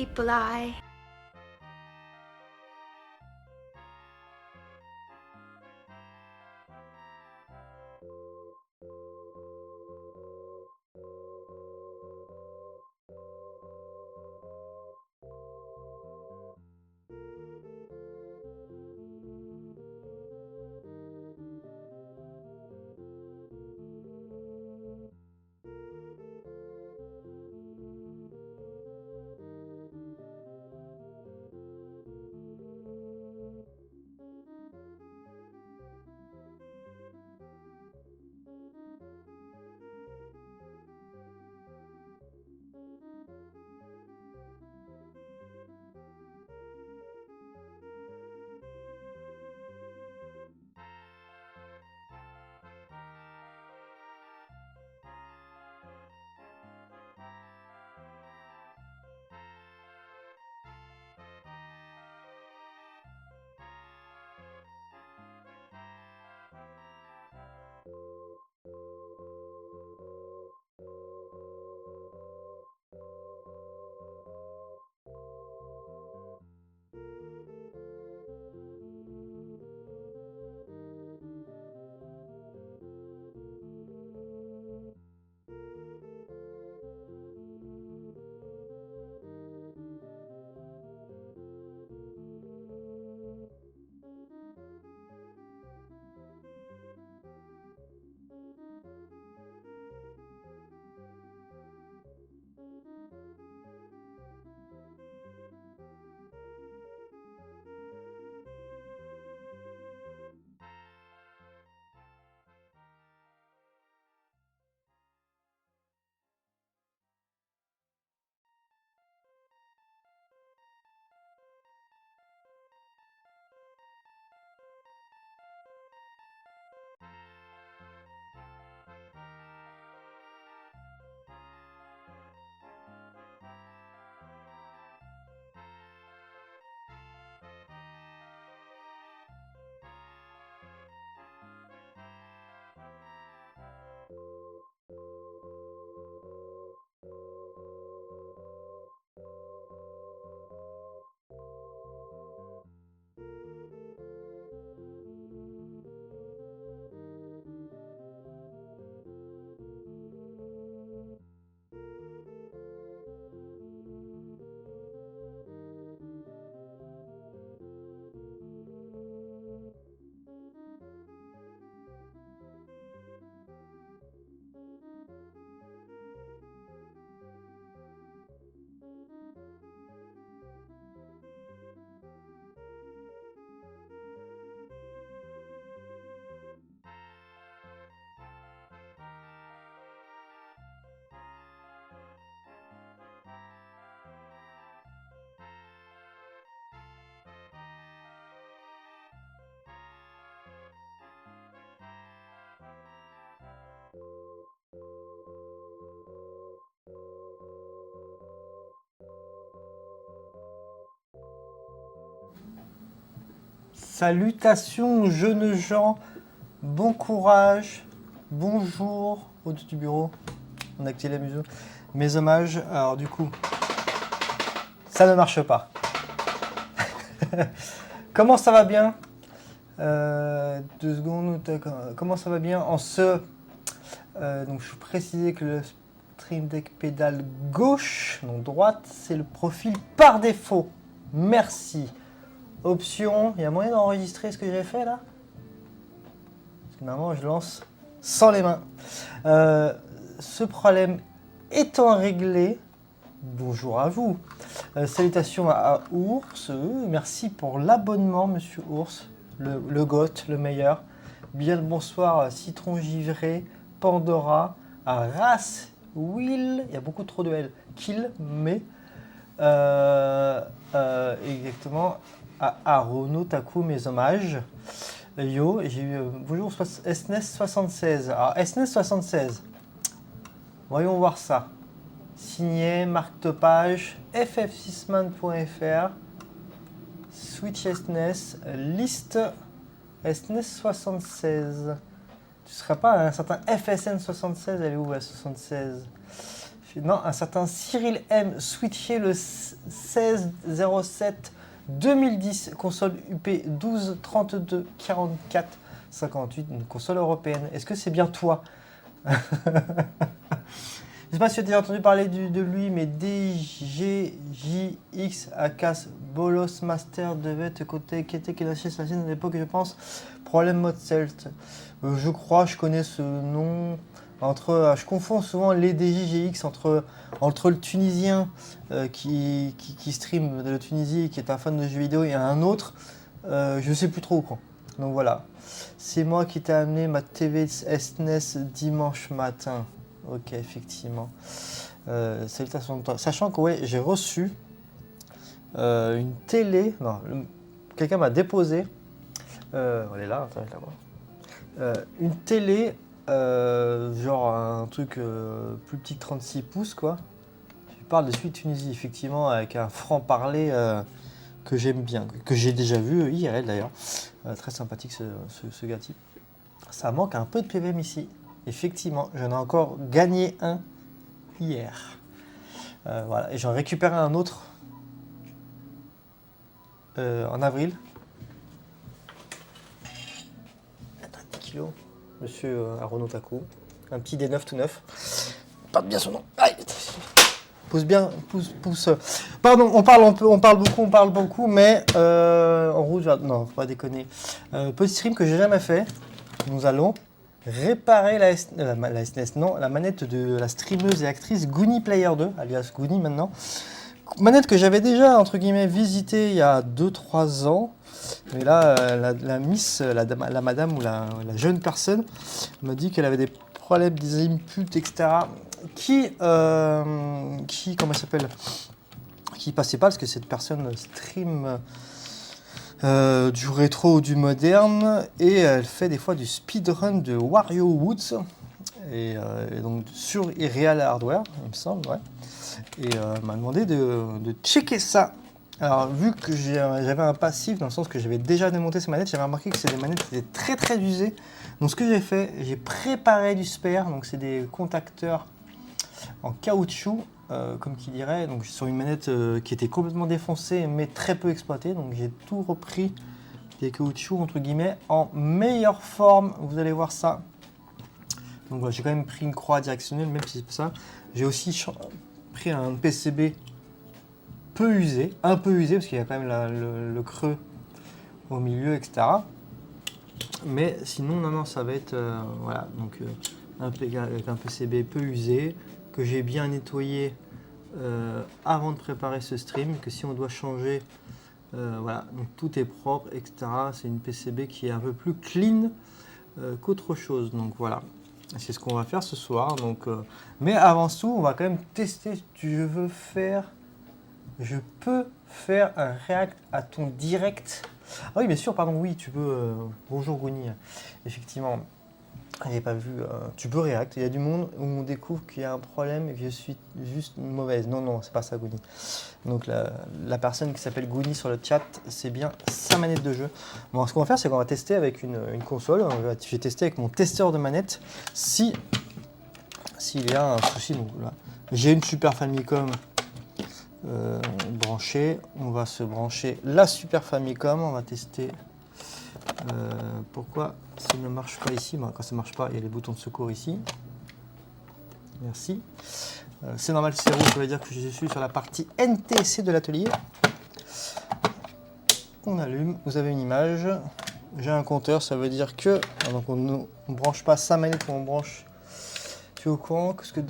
people I Salutations jeunes gens, bon courage, bonjour, au-dessus du bureau, on active la musique, mes hommages, alors du coup, ça ne marche pas. Comment ça va bien 2 secondes, comment ça va bien en ce... donc je précisais que le Stream Deck pédale gauche, non droite, c'est le profil par défaut, merci. Option, il y a moyen d'enregistrer ce que j'ai fait là? Parce que normalement je lance sans les mains. Ce problème étant réglé, bonjour à vous. Salutations à Ours, merci pour l'abonnement monsieur Ours, le GOAT, le meilleur. Bien le bonsoir Citron Givré, Pandora, à Ras, Will, il y a beaucoup trop de L, Kill, mais exactement. À Rono Taku, mes hommages. Yo, j'ai eu bonjour SNES76. Alors SNES76, voyons voir ça. Signé Marc Topage, ff6man.fr, Switch SNES, liste SNES76. Tu serais pas un certain FSN76, elle est où la 76? Non, un certain Cyril M. switché le 16-07-2010, console UP 12 32 44 58, une console européenne. Est-ce que c'est bien toi? Je sais pas si tu as déjà entendu parler de lui, mais DGJX Akas Bolos Master devait te côté qui était lâché sa scène à l'époque, je pense. Problème mode Celt. Je crois, je connais ce nom. Je confonds souvent les DJGX entre le Tunisien qui stream de la Tunisie, qui est un fan de jeux vidéo, et un autre, je sais plus trop quoi. Donc voilà. C'est moi qui t'ai amené ma TV SNES dimanche matin. Ok, effectivement. Salutations de toi. Sachant que ouais, j'ai reçu une télé. Non, quelqu'un m'a déposé. Elle est là, attends, là-bas. Une télé, genre un truc plus petit que 36 pouces, quoi. Je parle de Suite Tunisie, effectivement, avec un franc-parler que j'aime bien, que j'ai déjà vu IRL d'ailleurs. Très sympathique ce gars-type. Ça manque un peu de PVM ici. Effectivement, j'en ai encore gagné un hier. Voilà, et j'en récupéré un autre en avril. 10 kilos. Monsieur Arono Taku. Un petit D9 tout neuf. Porte bien son nom. Aïe. Pousse bien, pousse. Pardon, on parle beaucoup, mais en rouge, non, faut pas déconner. Petit stream que j'ai jamais fait. Nous allons réparer la SNES, non, la manette de la streameuse et actrice Goonie Player 2, alias Goonie maintenant. Manette que j'avais déjà, entre guillemets, visitée il y a 2-3 ans. Mais là, la miss, la madame ou la jeune personne m'a dit qu'elle avait des problèmes, des inputs, etc. Comment elle s'appelle, qui passait pas parce que cette personne stream du rétro ou du moderne et elle fait des fois du speedrun de Wario Woods et donc sur Real Hardware, il me semble, ouais. Et elle m'a demandé de checker ça. Alors vu que j'avais un passif dans le sens que j'avais déjà démonté ces manettes, j'avais remarqué que c'est des manettes qui étaient très très usées. Donc ce que j'ai fait, j'ai préparé du spare, donc c'est des contacteurs en caoutchouc, comme qui dirait, donc sur une manette qui était complètement défoncée mais très peu exploitée. Donc j'ai tout repris des caoutchoucs entre guillemets en meilleure forme. Vous allez voir ça. Donc voilà, j'ai quand même pris une croix directionnelle, même si c'est pas ça. J'ai aussi pris un PCB peu usé, un peu usé parce qu'il y a quand même le creux au milieu, etc. Mais sinon, non, ça va être voilà, donc avec un PCB peu usé que j'ai bien nettoyé avant de préparer ce stream. Que si on doit changer, voilà, donc tout est propre, etc. C'est une PCB qui est un peu plus clean qu'autre chose. Donc voilà, c'est ce qu'on va faire ce soir. Donc, mais avant tout, on va quand même tester. Je peux faire un react à ton direct. Ah oui, bien sûr, pardon, oui, tu peux. Bonjour Gouni, effectivement, je n'avais pas vu. Tu peux react. Il y a du monde où on découvre qu'il y a un problème et que je suis juste mauvaise. Non, non, c'est pas ça, Gouni. Donc la personne qui s'appelle Gouni sur le chat, c'est bien sa manette de jeu. Bon, ce qu'on va faire, c'est qu'on va tester avec une console. Je vais tester avec mon testeur de manette s'il y a un souci. Donc là, j'ai une Super Famicom. Branché, on va se brancher la Super Famicom, on va tester pourquoi ça ne marche pas ici. Bon, quand ça ne marche pas, il y a les boutons de secours ici. Merci. C'est normal, c'est rouge, ça veut dire que je suis sur la partie NTC de l'atelier. On allume, vous avez une image, j'ai un compteur, ça veut dire que donc on ne branche pas sa manette, on branche. Tu es au courant que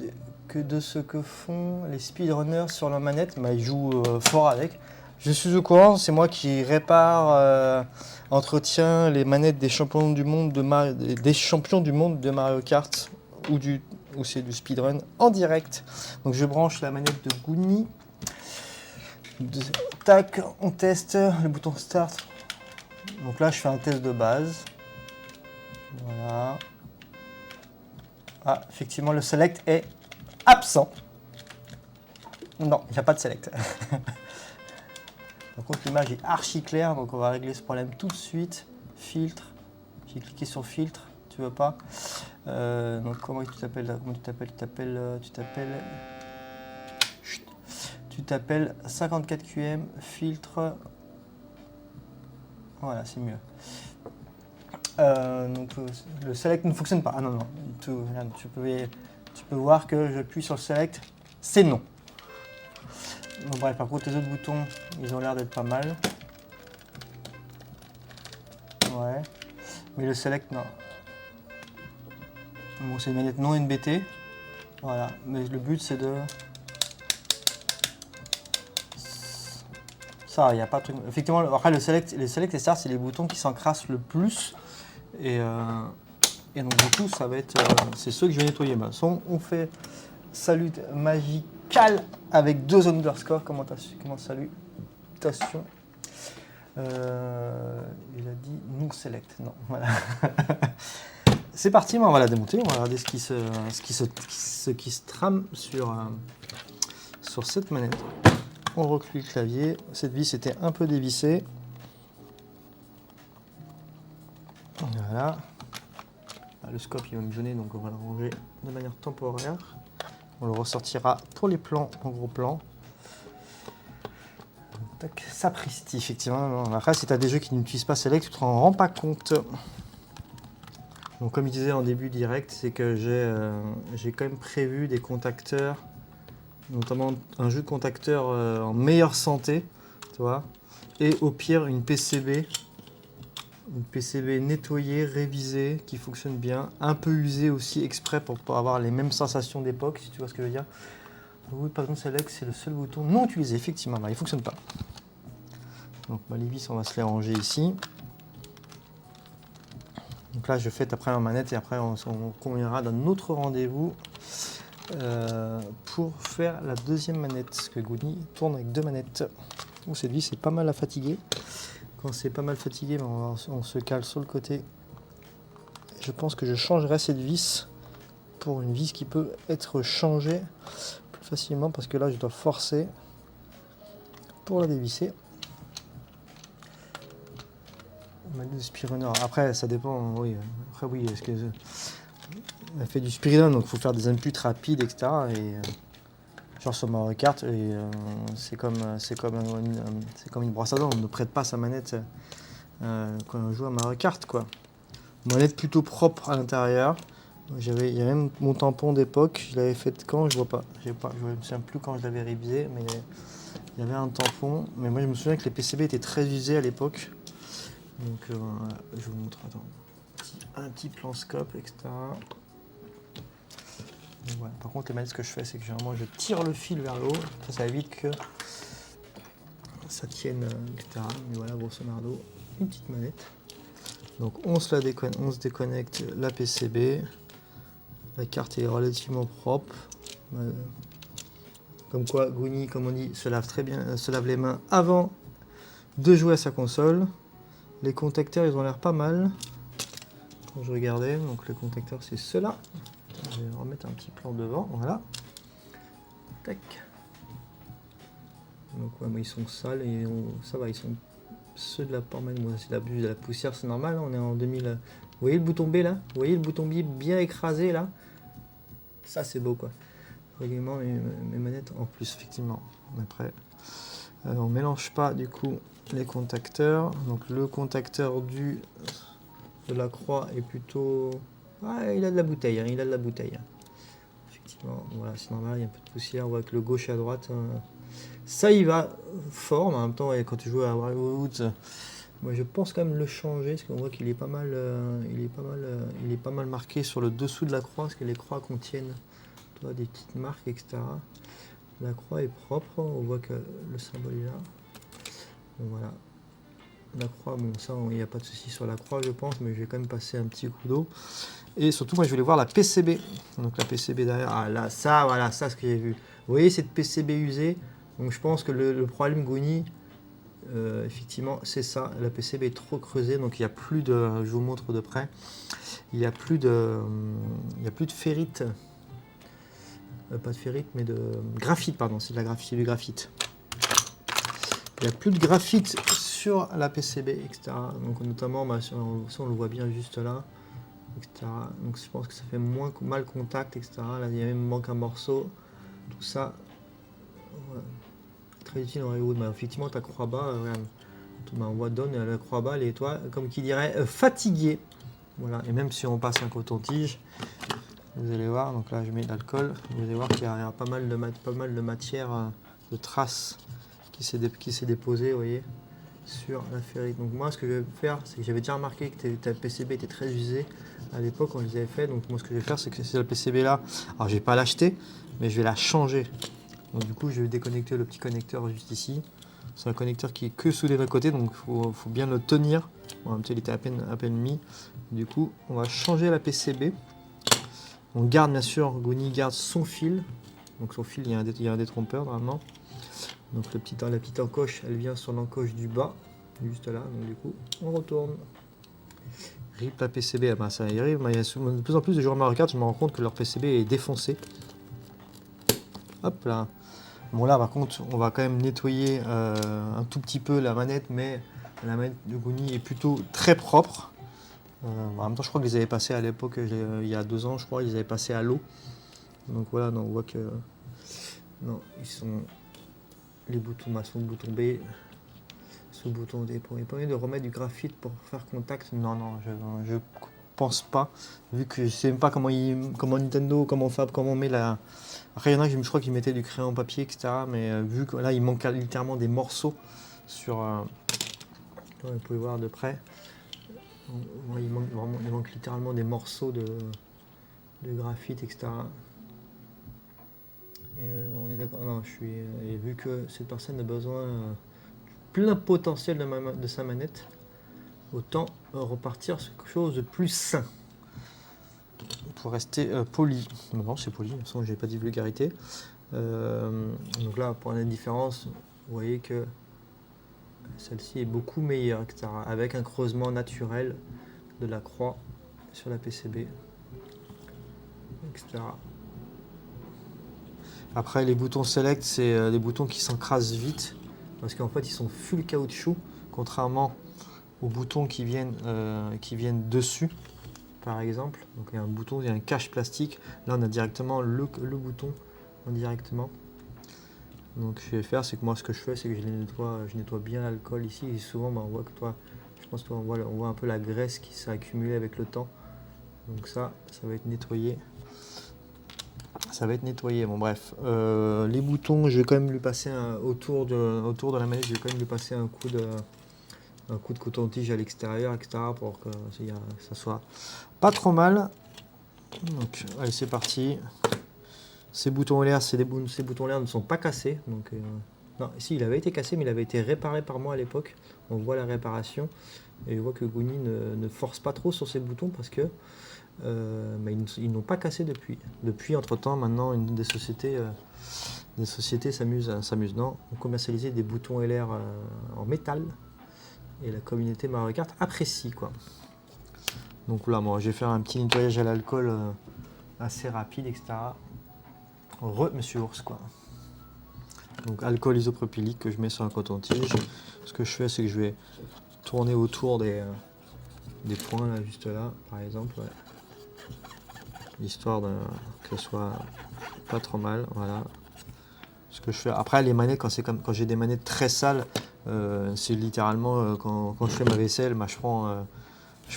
de ce que font les speedrunners sur leur manette, bah, ils jouent fort avec. Je suis au courant, c'est moi qui répare, entretiens les manettes des champions du monde de Mario Kart ou c'est du speedrun en direct. Donc je branche la manette de Goonie. Tac, on teste le bouton start. Donc là je fais un test de base. Voilà. Ah, effectivement le select est absent. Non, il n'y a pas de select. Par contre, l'image est archi claire, donc on va régler ce problème tout de suite. Filtre. J'ai cliqué sur filtre. Tu veux pas. Donc comment tu t'appelles? Tu t'appelles Tu t'appelles 54 QM, filtre. Voilà, c'est mieux. Donc le select ne fonctionne pas. Ah non, non. Regarde, tu peux voir que j'appuie sur le select, c'est non. Bon, bref, par contre, les autres boutons, ils ont l'air d'être pas mal. Ouais. Mais le select, non. Bon, c'est une manette non NBT. Voilà. Mais le but, c'est de... Ça, il n'y a pas de truc. Effectivement, après, le select et start, c'est les boutons qui s'encrassent le plus. Et donc, du coup, ça va être... c'est ceux que je vais nettoyer. Bah, on fait salut magical avec 2 underscores. Comment salutation. Il a dit non select. Non, voilà. C'est parti, on va la démonter. On va regarder ce qui se trame sur cette manette. On reclue le clavier. Cette vis était un peu dévissée. Voilà. Le scope il va me gêner, donc on va le ranger de manière temporaire. On le ressortira pour les plans, en gros plan. Tac, sapristi, effectivement. Après, si tu as des jeux qui n'utilisent pas Select, tu ne te rends pas compte. Donc, comme je disais en début direct, c'est que j'ai quand même prévu des contacteurs, notamment un jeu de contacteur en meilleure santé, tu vois, et au pire une PCB nettoyée, révisée, qui fonctionne bien, un peu usée aussi exprès pour avoir les mêmes sensations d'époque, si tu vois ce que je veux dire. Oui, par exemple, Select, c'est le seul bouton non utilisé, effectivement, il ne fonctionne pas. Donc les vis, on va se les ranger ici. Donc là, je fête après ma manette et après, on conviendra d'un autre rendez-vous pour faire la deuxième manette. Parce que Gouni tourne avec 2 manettes. Donc, cette vis est pas mal à fatiguer. Quand c'est pas mal fatigué, on se cale sur le côté. Je pense que je changerai cette vis pour une vis qui peut être changée plus facilement parce que là, je dois forcer pour la dévisser. Manette de Spironor. Après, ça dépend. Oui, après, oui, est-ce que elle fait du Spiridon, donc il faut faire des inputs rapides, etc. Et genre sur Mario Kart, c'est comme une brosse à dents. On ne prête pas sa manette quand on joue à Mario Kart, quoi. Manette plutôt propre à l'intérieur. Il y avait même mon tampon d'époque. Je l'avais fait quand, je vois pas. Je ne me souviens plus quand je l'avais révisé, mais il y avait un tampon. Mais moi, je me souviens que les PCB étaient très usés à l'époque. Donc, je vous montre. Attends. Un petit plan scope, etc. Voilà. Par contre, les manettes, ce que je fais, c'est que généralement, je tire le fil vers le haut. Ça évite que ça tienne, etc. Mais voilà, grosso modo, une petite manette. Donc, on se déconnecte la PCB. La carte est relativement propre. Comme quoi, Gouni, comme on dit, se lave très bien, se lave les mains avant de jouer à sa console. Les contacteurs, ils ont l'air pas mal. Quand je regardais, donc les contacteurs, c'est ceux-là. Je vais remettre un petit plan devant, voilà. Tac. Donc ouais, ils sont sales et ça va, ils sont ceux de la pormène. Moi, c'est de la poussière, c'est normal. Hein, on est en 2000. Vous voyez le bouton B là? Vous voyez le bouton B bien écrasé là? Ça, c'est beau quoi. Également mes manettes en plus, effectivement. Après, on mélange pas du coup les contacteurs. Donc le contacteur de la croix est plutôt... Ah, il a de la bouteille, hein, il a de la bouteille. Effectivement, voilà, c'est normal, il y a un peu de poussière. On voit que le gauche et à droite, ça y va fort, mais en même temps, quand tu joues à Wildwoods, moi je pense quand même le changer, parce qu'on voit qu'il est pas mal, il est pas mal marqué sur le dessous de la croix, parce que les croix contiennent des petites marques, etc. La croix est propre, on voit que le symbole est là. Bon, voilà. La croix, bon ça, il n'y a pas de souci sur la croix, je pense, mais je vais quand même passer un petit coup d'eau. Et surtout, moi, je voulais voir la PCB. Donc la PCB derrière, ah là, ça, voilà, ça, ce que j'ai vu. Vous voyez cette PCB usée? Donc je pense que le problème Gouni, effectivement, c'est ça. La PCB est trop creusée, donc il n'y a plus de, je vous montre de près, il n'y a plus de ferrite. Pas de ferrite, mais de graphite, pardon, c'est de la graphite, c'est du graphite. Il n'y a plus de graphite sur la PCB, etc. Donc notamment, ça on le voit bien juste là, etc. Donc je pense que ça fait moins mal contact, etc. Là, il y a même manque un morceau, tout ça. Voilà. très utile en Hollywood. Bah, effectivement, ta croix bas, regarde. Bah, on voit donne la croix bas, et toi, comme qui dirait, fatigué. Voilà, et même si on passe un coton-tige, vous allez voir, donc là je mets de l'alcool, vous allez voir qu'il y a pas mal de matière, de traces qui s'est déposée, vous voyez, sur la ferrite. Donc moi, ce que je vais faire, c'est que j'avais déjà remarqué que ta PCB était très usée à l'époque quand je les avais fait. Donc moi, ce que je vais faire, c'est que c'est la PCB là, alors je vais pas l'acheter, mais je vais la changer. Donc du coup, je vais déconnecter le petit connecteur juste ici. C'est un connecteur qui est que soudé d'un côté, donc il faut bien le tenir. Bon, en même temps, il était à peine mis. Du coup, on va changer la PCB. On garde bien sûr, Goni garde son fil. Donc son fil, il y a un détrompeur normalement. Donc la petite encoche, elle vient sur l'encoche du bas, juste là. Donc du coup, on retourne. RIP la PCB, ah ben, ça arrive. Mais il y a de plus en plus de joueurs Mario Kart, je me rends compte que leur PCB est défoncé. Hop là. Bon là par contre on va quand même nettoyer un tout petit peu la manette, mais la manette de Goni est plutôt très propre. En même temps je crois que je les avais passés à l'époque, il y a 2 ans je crois, ils les avaient passés à l'eau. Donc voilà, non, on voit que non, ils sont les boutons, sont le bouton B, ce bouton D. Pour permet de remettre du graphite pour faire contact. Non, je pense pas, vu que je sais même pas comment Nintendo, comment on met la. Après, il y en a, je crois qu'ils mettaient du crayon papier, etc. Mais vu que là, il manque littéralement des morceaux sur. Vous pouvez voir de près. Il manque littéralement des morceaux de graphite, etc. Et on est d'accord. Non, et vu que cette personne a besoin du plein potentiel de sa manette, autant repartir sur quelque chose de plus sain. Pour rester poli. Non, c'est poli, de toute façon, j'ai pas dit vulgarité. Donc là, pour la différence, vous voyez que celle-ci est beaucoup meilleure, etc. Avec un creusement naturel de la croix sur la PCB, etc. Après, les boutons select, c'est des boutons qui s'encrasent vite, parce qu'en fait, ils sont full caoutchouc, contrairement aux boutons qui viennent dessus. Par exemple, donc il y a un bouton, il y a un cache plastique. Là, on a directement le bouton directement. Donc, ce que je vais faire, c'est que moi, ce que je fais, c'est que je nettoie bien l'alcool ici. Et souvent, on voit que je pense qu'on voit un peu la graisse qui s'est accumulée avec le temps. Donc ça va être nettoyé. Ça va être nettoyé. Bon, bref, les boutons, je vais quand même lui passer autour de la manette, je vais quand même lui passer un coup de coton-tige à l'extérieur, etc. pour que ça soit pas trop mal. Donc, allez, c'est parti. Ces boutons LR, ces boutons LR ne sont pas cassés. Donc, non, si, il avait été cassé, mais il avait été réparé par moi à l'époque. On voit la réparation. Et je vois que Goni ne force pas trop sur ces boutons parce que mais ils n'ont pas cassé depuis. Depuis, entre-temps, maintenant, des sociétés s'amusent. Non, on commercialisait des boutons LR en métal. Et la communauté Mario Kart apprécie, quoi. Donc là, moi, je vais faire un petit nettoyage à l'alcool assez rapide, etc. Monsieur Ours, quoi. Donc alcool isopropylique que je mets sur un coton-tige. Ce que je fais, c'est que je vais tourner autour des points, là, juste là, par exemple. Ouais. Histoire que ce soit pas trop mal, voilà. Ce que je fais. Après, les manettes, quand j'ai des manettes très sales, c'est littéralement quand je fais ma vaisselle, je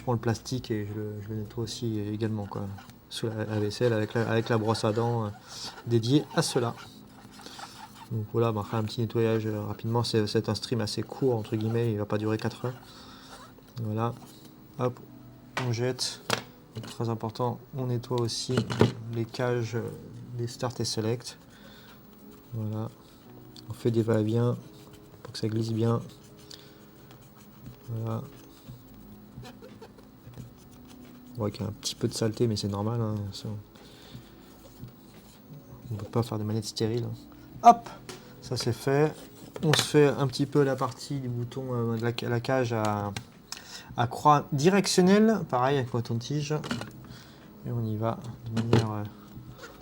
prends le plastique et je le nettoie aussi également, quoi, sous la vaisselle avec la brosse à dents dédiée à cela. Donc voilà, on va faire un petit nettoyage rapidement. C'est un stream assez court, entre guillemets, il va pas durer 4 heures. Voilà, hop, on jette. Donc, très important, on nettoie aussi les cages des start et select. Voilà, on fait des va-et-vient pour que ça glisse bien. Voilà. On voit qu'il y a un petit peu de saleté, mais c'est normal. Hein, on ne peut pas faire des manettes stériles. Hop, ça c'est fait. On se fait un petit peu la partie du bouton de la cage à croix directionnelle, pareil avec coton-tige. Et on y va de manière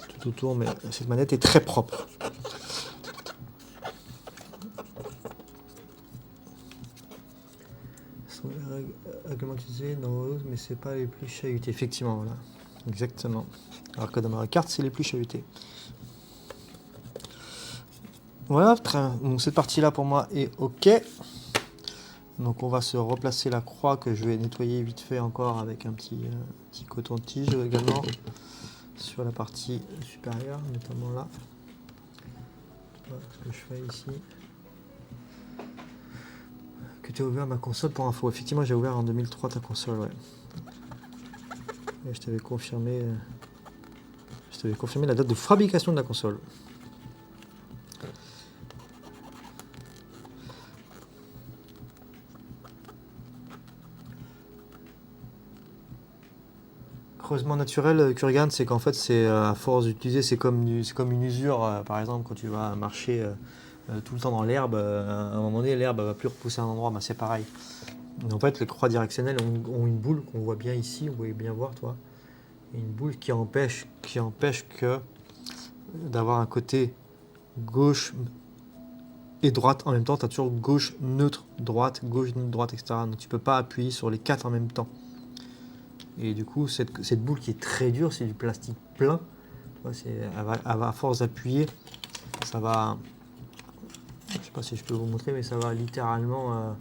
tout autour, mais cette manette est très propre. Règlement utilisé dans Rose, mais c'est pas les plus chahutés. Effectivement, voilà. Exactement. Alors que dans Mario Kart, c'est les plus chahutés. Voilà, donc cette partie-là pour moi est OK. Donc on va se replacer la croix que je vais nettoyer vite fait encore avec un petit coton-tige également sur la partie supérieure, notamment là. Voilà ce que je fais ici. Que tu as ouvert ma console pour info. Effectivement, j'ai ouvert en 2003 ta console, ouais. Et je t'avais confirmé la date de fabrication de la console. Creusement naturel, Kurgan, c'est qu'en fait, c'est à force d'utiliser, c'est comme une usure. Par exemple, quand tu vas marcher tout le temps dans l'herbe, à un moment donné, l'herbe va plus repousser à un endroit, bah, c'est pareil. En fait, les croix directionnelles ont une boule qu'on voit bien ici, vous pouvez bien voir, toi. Une boule qui empêche que d'avoir un côté gauche et droite en même temps. Tu as toujours gauche, neutre, droite, etc. Donc tu peux pas appuyer sur les 4 en même temps. Et du coup, cette boule qui est très dure, c'est du plastique plein. Elle va à force d'appuyer, ça va. Je sais pas si je peux vous montrer, mais ça va littéralement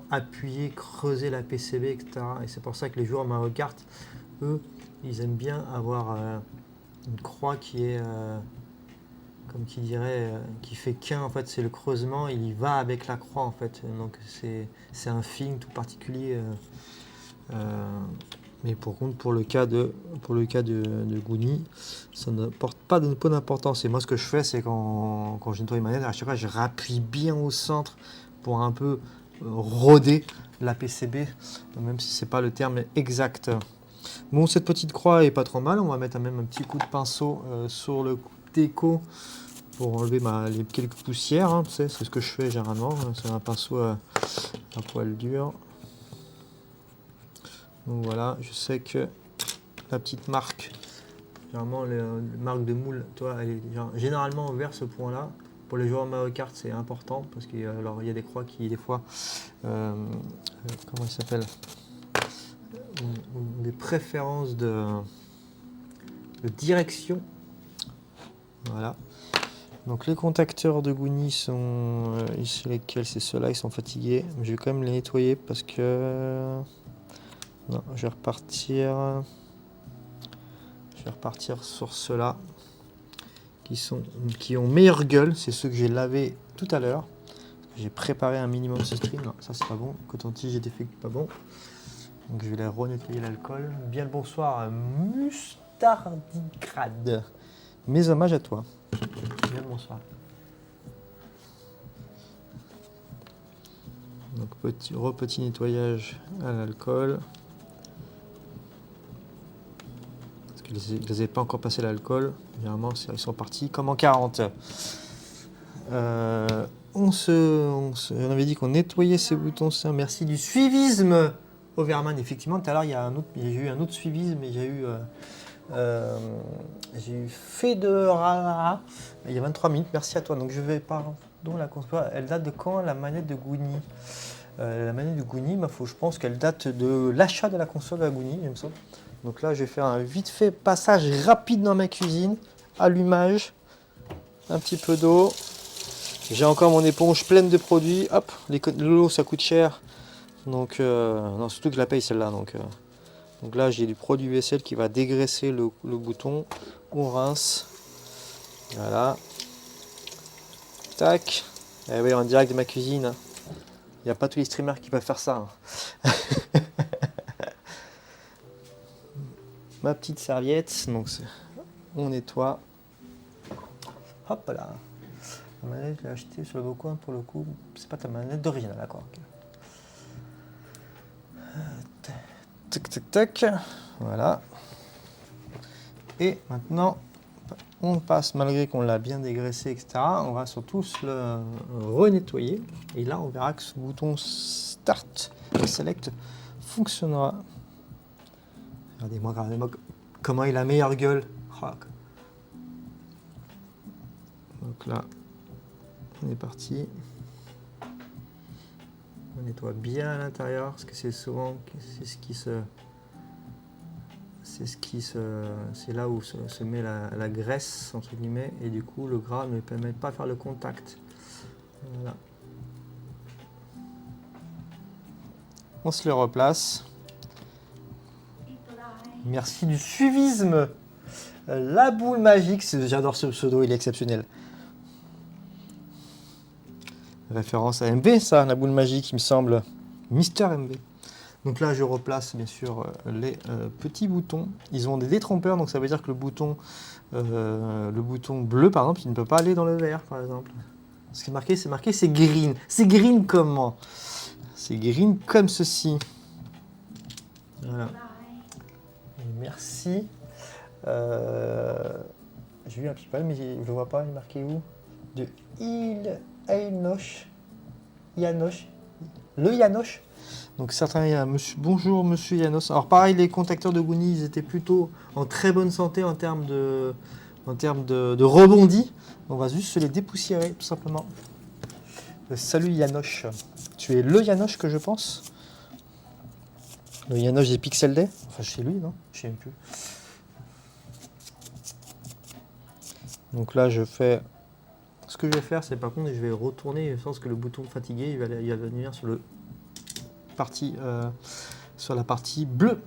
appuyer, creuser la PCB, etc. Et c'est pour ça que les joueurs Mario Kart, eux, ils aiment bien avoir une croix qui est, comme qui dirait, qui fait qu'un, en fait, c'est le creusement, il y va avec la croix, en fait. Donc c'est un feeling tout particulier. Mais pour le cas de Goonie, ça ne porte pas d'importance. Et moi, ce que je fais, c'est quand je nettoie les manettes, à chaque fois, je rappuie bien au centre pour un peu roder la PCB, même si c'est pas le terme exact. Bon, cette petite croix est pas trop mal. On va mettre même un petit coup de pinceau sur le déco pour enlever les quelques poussières. Hein, c'est ce que je fais généralement. C'est un pinceau à poil dur. Donc voilà, je sais que la petite marque, généralement la marque de moule, toi, elle est généralement vers ce point-là. Pour les joueurs Mario Kart, c'est important parce qu'il y a des croix qui, des fois, comment il s'appelle, ont des préférences de direction. Voilà. Donc les contacteurs de Goonie sont ici, lesquels c'est ceux-là, ils sont fatigués. Je vais quand même les nettoyer parce que non, je vais repartir sur ceux-là qui ont meilleure gueule. C'est ceux que j'ai lavés tout à l'heure. J'ai préparé un minimum ce stream. Non, ça c'est pas bon. Coton-tige et défait pas bon. Donc je vais les renettoyer l'alcool. Bien le bonsoir, Mustardigrade. Mes hommages à toi. Bien le bonsoir. Donc petit nettoyage à l'alcool. Parce que je les ai pas encore passé l'alcool. Généralement, ils sont partis comme en 40. On avait dit qu'on nettoyait ces boutons. Merci du suivisme, Overman. Effectivement, tout à l'heure, j'ai eu un autre suivisme. J'ai eu Fedora il y a 23 minutes. Merci à toi. Donc, je vais pardon, la console. Elle date de quand, la manette de Goonie? La manette de Goonie, je pense qu'elle date de l'achat de la console à Goonie, il me semble. Donc là, je vais faire un vite fait passage rapide dans ma cuisine. Allumage, un petit peu d'eau. J'ai encore mon éponge pleine de produits. Hop, l'eau ça coûte cher. Donc, non, surtout que je la paye celle-là. Donc là, j'ai du produit vaisselle qui va dégraisser le bouton. On rince. Voilà. Tac. Et oui, en direct de ma cuisine. Il n'y a pas tous les streamers qui peuvent faire ça. Ma petite serviette. Donc, on nettoie. Hop là. La manette, je l'ai achetée sur le bon coin pour le coup. C'est pas ta manette d'origine, d'accord. Okay. Tac, tac, tac. Voilà. Et maintenant, on passe, malgré qu'on l'a bien dégraissé, etc. On va surtout le renettoyer. Et là, on verra que ce bouton Start et Select fonctionnera. Regardez-moi comment il a meilleure gueule. Donc là, on est parti. On nettoie bien à l'intérieur parce que c'est souvent c'est là où se met la graisse entre guillemets, et du coup le gras ne permet pas de faire le contact. Voilà. On se le replace. Merci du suivisme. La boule magique, j'adore ce pseudo, il est exceptionnel. Référence à MB, ça, la boule magique, il me semble. Mister MB. Donc là, je replace bien sûr les petits boutons. Ils ont des détrompeurs, donc ça veut dire que le bouton bleu, par exemple, il ne peut pas aller dans le vert, par exemple. Ce qui est marqué, c'est green. C'est green comment? C'est green comme ceci. Voilà. Et merci. J'ai vu un petit peu, mais je ne le vois pas, il est marqué où? De Janosch. Le Janosch. Donc certains, il y a bonjour monsieur Janos. Alors pareil, les contacteurs de Goonie, ils étaient plutôt en très bonne santé en termes de rebondis. On va juste se les dépoussiérer, tout simplement. Salut Janosch. Tu es le Janosch que je pense? Le Janosch des Pixel Day? Enfin, chez lui, non? Je sais même plus. Donc là, je fais... Ce que je vais faire, c'est par contre, je vais retourner. Je pense que le bouton fatigué, il va venir sur la partie bleue.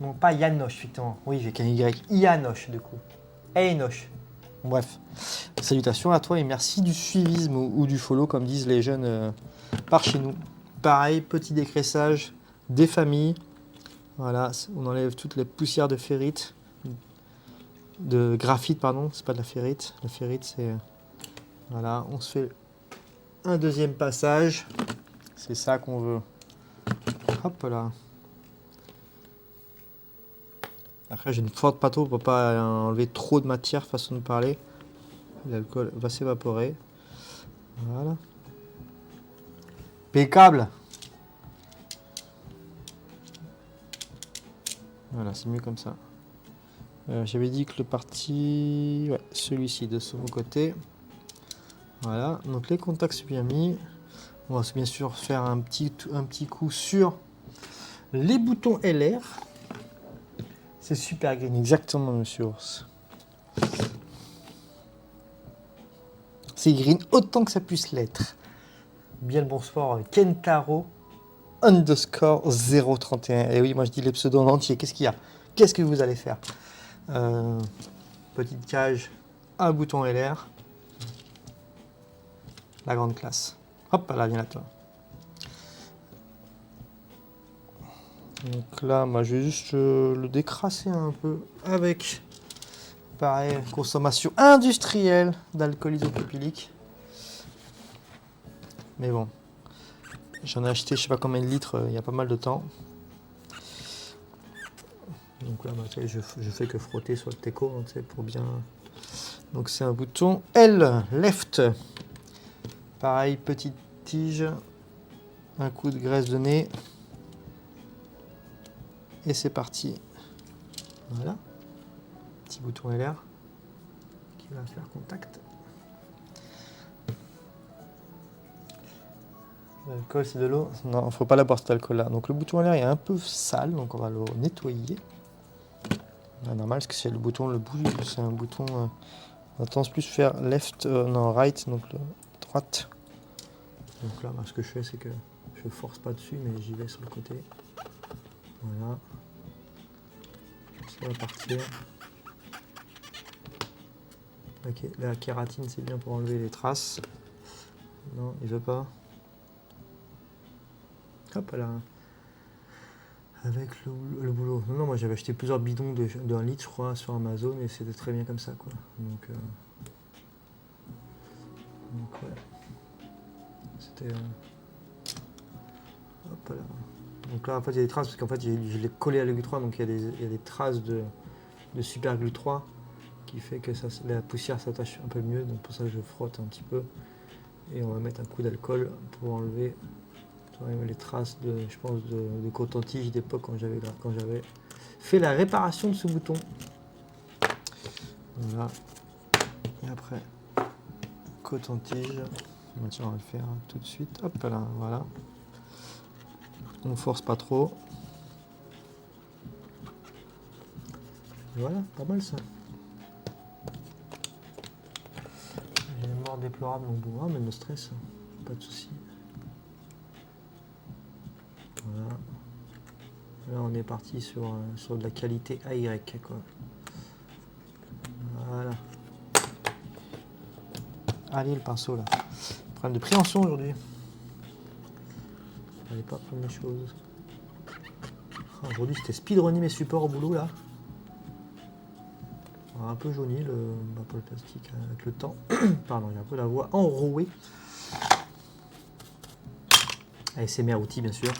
Non, pas Janosch, effectivement. Oui, j'ai qu'un Y. Janosch, du coup. Janosch. Bref. Salutations à toi et merci du suivisme ou du follow, comme disent les jeunes par chez nous. Pareil, petit décraissage des familles. Voilà, on enlève toutes les poussières de ferrite. De graphite, pardon. C'est pas de la ferrite. La ferrite, c'est... Voilà, on se fait un deuxième passage. C'est ça qu'on veut. Hop là. Après, j'ai une forte pâteau pour pas enlever trop de matière, façon de parler. L'alcool va s'évaporer. Voilà. Impeccable. Voilà, c'est mieux comme ça. J'avais dit que le parti... Ouais, celui-ci de ce côté. Voilà, donc les contacts sont bien mis. On va bien sûr faire un petit coup sur les boutons LR. C'est super green, exactement, monsieur Ours. C'est green autant que ça puisse l'être. Bien le bonsoir, Kentaro _ 031. Et oui, moi je dis les pseudos en entier. Qu'est-ce qu'il y a? Qu'est-ce que vous allez faire? Petite cage, un bouton LR. La grande classe. Hop là, viens là toi. Donc là, moi je vais juste le décrasser un peu avec, pareil, consommation industrielle d'alcool isopropylique. Mais bon, j'en ai acheté je sais pas combien de litres il y a pas mal de temps. Donc là, bah, je fais que frotter sur le teco hein, pour bien. Donc c'est un bouton L, left. Pareil, petite tige, un coup de graisse de nez. Et c'est parti. Voilà. Petit bouton LR qui va faire contact. L'alcool, c'est de l'eau? Non, il ne faut pas la boire cet alcool-là. Donc le bouton LR est un peu sale, donc on va le nettoyer. Normal, parce que c'est le bouton, c'est un bouton. On va tendance plus faire left, non right, donc droite. Donc là, ce que je fais, c'est que je force pas dessus, mais j'y vais sur le côté. Voilà. Ça va partir. Ok, la kératine, c'est bien pour enlever les traces. Non, il veut pas. Hop là. Avec le boulot. Non, moi j'avais acheté plusieurs bidons de 1 litre, je crois, sur Amazon et c'était très bien comme ça, quoi. Donc ouais. C'était. Hop là. Donc là, en fait, il y a des traces parce qu'en fait, je l'ai collé à l'Aiguille 3, donc il y a des traces de Super Glue 3 qui fait que la poussière s'attache un peu mieux. Donc pour ça, je frotte un petit peu et on va mettre un coup d'alcool pour enlever les traces je pense, de coton-tige d'époque quand j'avais fait la réparation de ce bouton. Voilà. Et après, coton-tige. Tiens, on va le faire tout de suite. Hop là, voilà. On force pas trop. Voilà, pas mal ça. J'ai une mort déplorable en bois, mais no stress, pas de soucis. Voilà. Là on est parti sur de la qualité AY quoi. Voilà. Allez le pinceau là. Problème de préhension aujourd'hui. Allez pas prendre les choses. Aujourd'hui c'était speedrunner mes supports au boulot là. Alors, un peu jauni pour le plastique avec le temps. Pardon, il y a un peu la voix enrouée. ASMR outil bien sûr.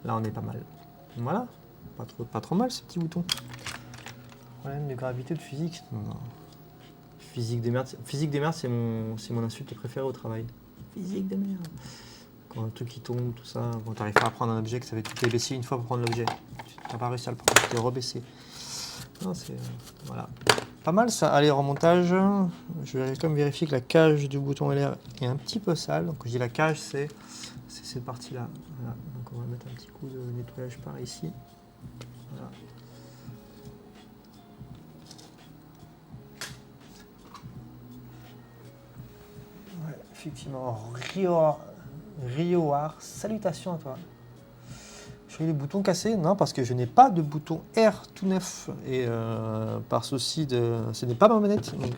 Là on est pas mal. Voilà. Pas trop mal ce petit bouton. Problème de gravité ou de physique. Non. Physique de merde. Physique de merde c'est mon insulte préférée au travail. Physique de merde. Quand un truc qui tombe, tout ça, quand tu n'arrives pas à prendre un objet, que ça va être tout baissé une fois pour prendre l'objet. Tu n'as pas réussi à le prendre, tu t'es rebaissé. Non, c'est. Voilà. Pas mal ça. Allez, remontage. Je vais quand même vérifier que la cage du bouton LR est un petit peu sale. Donc, je dis la cage, c'est cette partie-là. Voilà. Donc, on va mettre un petit coup de nettoyage par ici. Voilà. Ouais, effectivement. Rioar, salutations à toi. Je les boutons cassés? Non, parce que je n'ai pas de bouton R tout neuf. Et par souci de... Ce n'est pas ma manette. Donc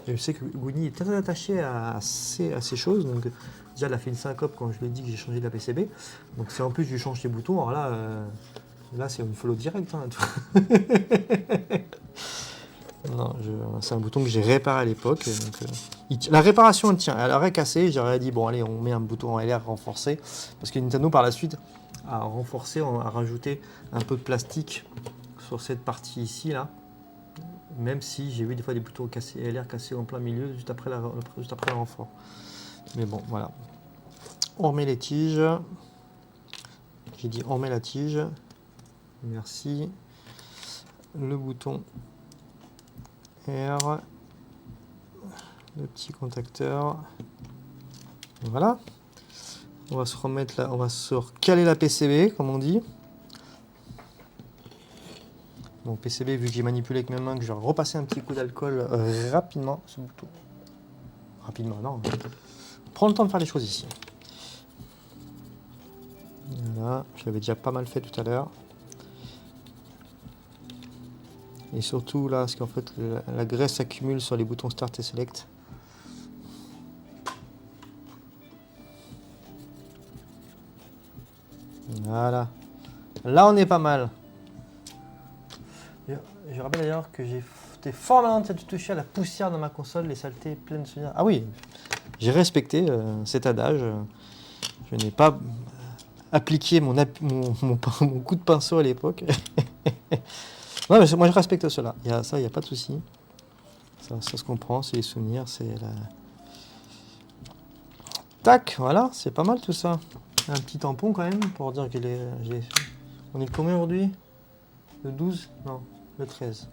je sais que Gwynny est très attaché à ces choses. Donc déjà, elle a fait une syncope quand je lui ai dit que j'ai changé de la PCB. Donc si en plus je lui change les boutons, alors là c'est une follow direct. Hein. Non, c'est un bouton que j'ai réparé à l'époque. La réparation elle tient. Elle aurait cassé. J'aurais dit bon allez, on met un bouton en LR renforcé. Parce que Nintendo par la suite à renforcer, à rajouter un peu de plastique sur cette partie ici là, même si j'ai vu des fois des boutons cassés, LR cassés en plein milieu juste après le renfort. Mais bon, voilà. On remet les tiges. J'ai dit on remet la tige. Merci. Le bouton R. Le petit contacteur. Voilà. On va se remettre là, on va se recaler la PCB, comme on dit. Bon, PCB, vu que j'ai manipulé avec mes mains, que je vais repasser un petit coup d'alcool rapidement. Ce bouton. Rapidement, non. Prends le temps de faire les choses ici. Voilà, je l'avais déjà pas mal fait tout à l'heure. Et surtout là, parce qu'en fait, la graisse s'accumule sur les boutons Start et Select. Voilà. Là, on est pas mal. Je rappelle d'ailleurs que j'étais fort malin de toucher à la poussière dans ma console, les saletés pleines de souvenirs. Ah oui, j'ai respecté cet adage. Je n'ai pas appliqué mon coup de pinceau à l'époque. Ouais, mais moi je respecte cela. Il y a ça, il n'y a pas de souci. Ça se comprend, c'est les souvenirs, c'est la... Tac, voilà, c'est pas mal tout ça. Un petit tampon quand même pour dire qu'il est... On est le combien aujourd'hui? Le 12? Non, le 13.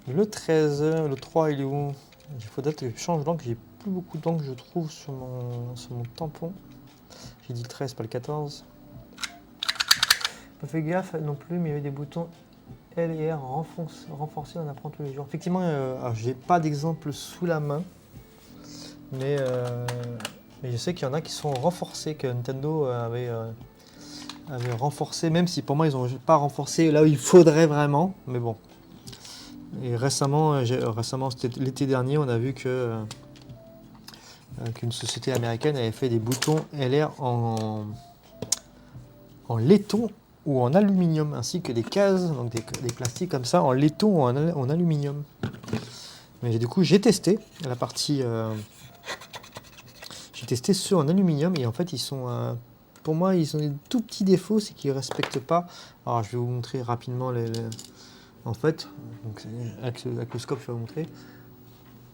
Le 13, le 3 il est où? Il faudrait que je change d'encre, j'ai plus beaucoup d'encre je trouve sur mon tampon. J'ai dit le 13, pas le 14. Pas fait gaffe non plus, mais il y avait des boutons L et R renforcés, on apprend tous les jours. Effectivement, j'ai pas d'exemple sous la main, mais je sais qu'il y en a qui sont renforcés, que Nintendo avait renforcé, même si pour moi ils n'ont pas renforcé là où il faudrait vraiment, mais bon. Et récemment c'était l'été dernier, on a vu que qu'une société américaine avait fait des boutons LR en laiton ou en aluminium, ainsi que des cases, donc des plastiques comme ça, en laiton ou en aluminium. Mais du coup, j'ai testé la partie... j'ai testé ceux en aluminium et en fait, ils sont... pour moi, ils ont des tout petits défauts, c'est qu'ils ne respectent pas... Alors, je vais vous montrer rapidement en fait, donc, avec le scope, je vais vous montrer.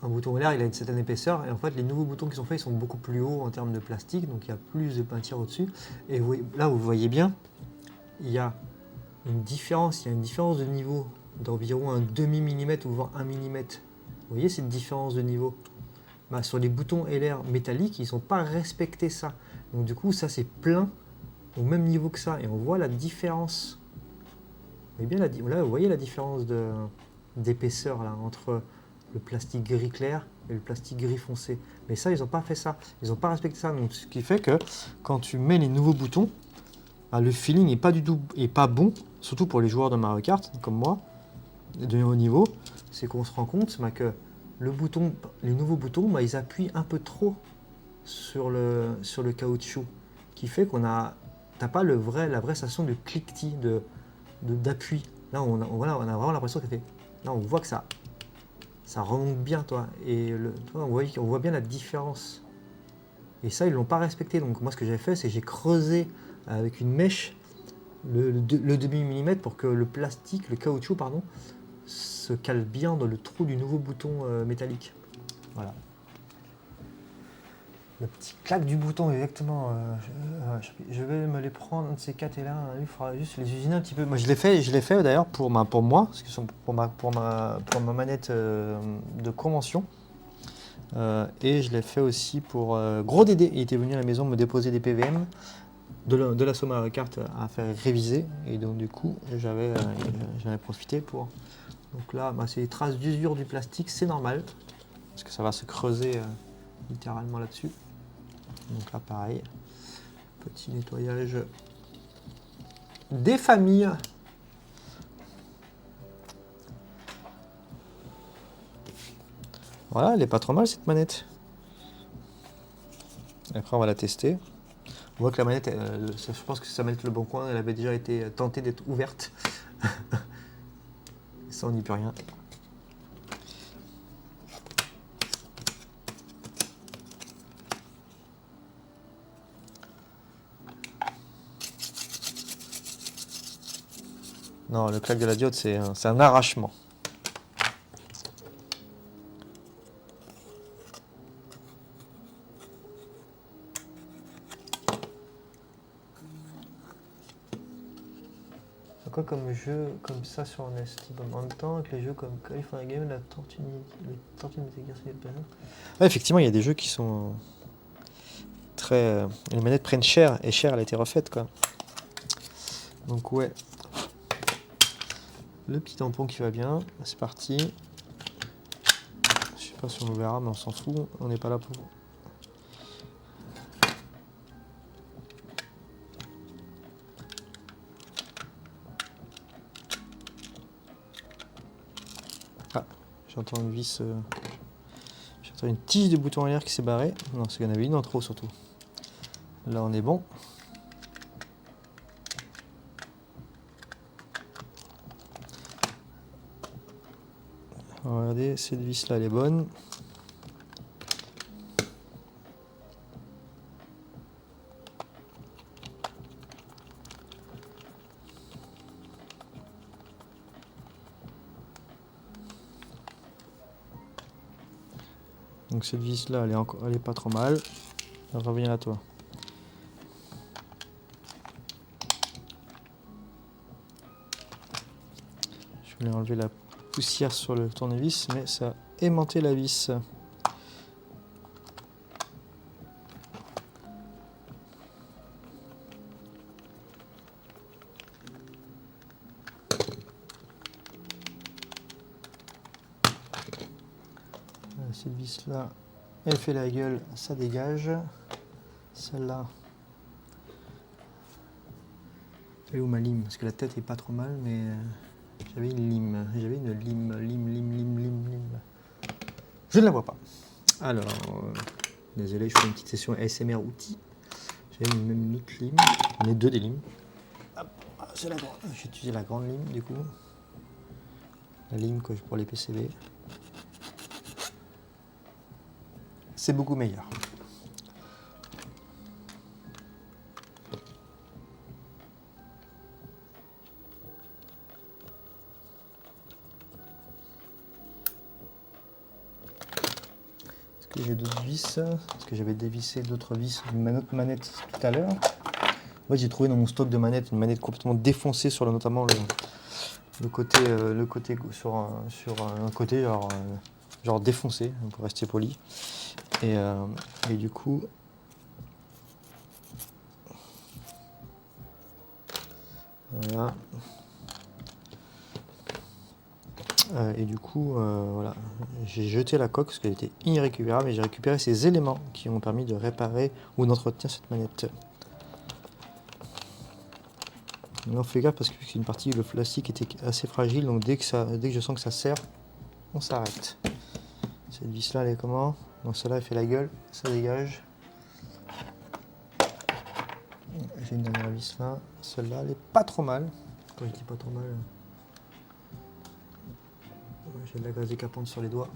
Un bouton LR, il a une certaine épaisseur, et en fait, les nouveaux boutons qui sont faits, ils sont beaucoup plus hauts en termes de plastique, donc il y a plus de peinture au-dessus. Et là, vous voyez bien, il y a une différence de niveau d'environ un demi-millimètre ou voire 1 millimètre. Vous voyez cette différence de niveau? Sur les boutons LR métalliques, ils n'ont pas respecté ça. Donc du coup, ça c'est plein au même niveau que ça. Et on voit la différence Là, vous voyez la différence d'épaisseur là entre le plastique gris clair et le plastique gris foncé. Mais ça, ils n'ont pas fait ça. Ils n'ont pas respecté ça. Donc, ce qui fait que quand tu mets les nouveaux boutons, bah, le feeling n'est pas du tout est pas bon, surtout pour les joueurs de Mario Kart comme moi, de haut niveau. C'est qu'on se rend compte bah, que les nouveaux boutons, bah, ils appuient un peu trop sur le caoutchouc, qui fait t'as pas la vraie sensation de cliquetis, d'appui. Là, on a vraiment l'impression que là, on voit que ça remonte bien, toi. Et on voit bien la différence. Et ça, ils l'ont pas respecté. Donc moi, ce que j'ai fait, c'est que j'ai creusé avec une mèche le demi-millimètre pour que le caoutchouc, pardon, se cale bien dans le trou du nouveau bouton métallique. Voilà. Le petit claque du bouton, exactement. Je vais me les prendre, un de ces quatre, et là, il faudra juste les usiner un petit peu. Moi, je l'ai fait d'ailleurs pour moi, parce que pour ma manette de convention. Et je l'ai fait aussi pour Gros Dédé. Il était venu à la maison me déposer des PVM de la Mario Kart à faire réviser. Et donc, du coup, j'en ai profité pour. Donc là, bah, c'est les traces d'usure du plastique, c'est normal, parce que ça va se creuser littéralement là-dessus. Donc là, pareil, petit nettoyage des familles. Voilà, elle est pas trop mal cette manette. Après, on va la tester. On voit que la manette, je pense que sa manette Le Bon Coin, elle avait déjà été tentée d'être ouverte. Ça, on n'y peut rien. Non, le claque de la diode, c'est un arrachement. Quoi comme jeu comme ça sur NES, en même temps avec les jeux comme California Game, la Tortue Ninja, ouais, effectivement, il y a des jeux qui sont très. Les manettes prennent cher, et cher, elle a été refaite, quoi. Donc, ouais. Le petit tampon qui va bien, c'est parti. Je sais pas si on le verra, mais on s'en fout, on n'est pas là pour. Ah, j'entends une vis. J'entends une tige de bouton arrière qui s'est barrée. Non, c'est qu'il y en avait une en trop surtout. Là, on est bon. Regardez, cette vis là, elle est bonne. Donc cette vis là, elle est pas trop mal. Reviens à toi. Je voulais enlever la poussière sur le tournevis, mais ça a aimanté la vis. Cette vis là, elle fait la gueule, ça dégage. Celle-là, elle est où ma lime? Parce que la tête est pas trop mal, mais j'avais une lime. Lime. Je ne la vois pas. Alors, désolé, je fais une petite session ASMR outils. J'avais même une autre lime. On est deux des limes. C'est la grande. J'ai utilisé la grande lime du coup. La lime que pour les PCB. C'est beaucoup meilleur. Est-ce que j'ai d'autres vis? Est-ce que j'avais dévissé d'autres vis d'une autre manette tout à l'heure? En fait, j'ai trouvé dans mon stock de manettes une manette complètement défoncée sur notamment le côté sur un côté genre défoncé pour rester poli. Et du coup, voilà. Et du coup, voilà, j'ai jeté la coque parce qu'elle était irrécupérable et j'ai récupéré ces éléments qui m'ont permis de réparer ou d'entretenir cette manette. Mais on fait gaffe parce que c'est une partie, le plastique était assez fragile, donc dès que je sens que ça serre, on s'arrête. Cette vis là, elle est comment? Donc celle-là, elle fait la gueule, ça dégage. J'ai une dernière vis là, celle-là, elle est pas trop mal. Quand je dis pas trop mal, j'ai de la graisse décapante sur les doigts.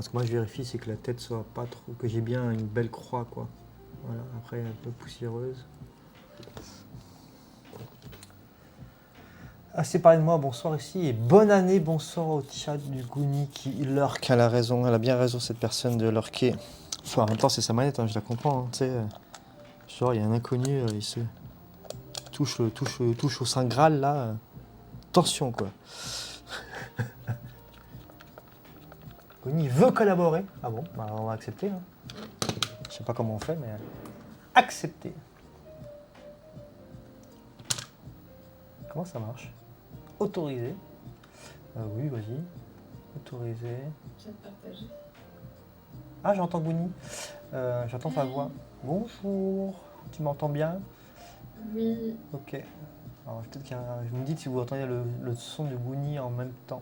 Ce que moi je vérifie, c'est que la tête soit pas trop, que j'ai bien une belle croix, quoi. Voilà, après un peu poussiéreuse. Assez parlé de moi, bonsoir ici et bonne année, bonsoir au chat du Goonie qui lurk. Elle a raison, elle a bien raison cette personne de lurker. Enfin, en même temps, c'est sa manette, hein, je la comprends. Hein, tu sais, genre, il y a un inconnu, il se touche au Saint Graal là. Tension, quoi. Goonie veut collaborer. Ah bon, bah, on va accepter. Hein. Je sais pas comment on fait, mais accepter. Comment ça marche? Autoriser. Oui, vas-y. Autoriser. Chat partagé. Ah, j'entends Goonie. J'entends ta voix. Bonjour. Tu m'entends bien? Oui. Ok. Alors, peut-être vous me dites si vous entendez le son de Goonie en même temps.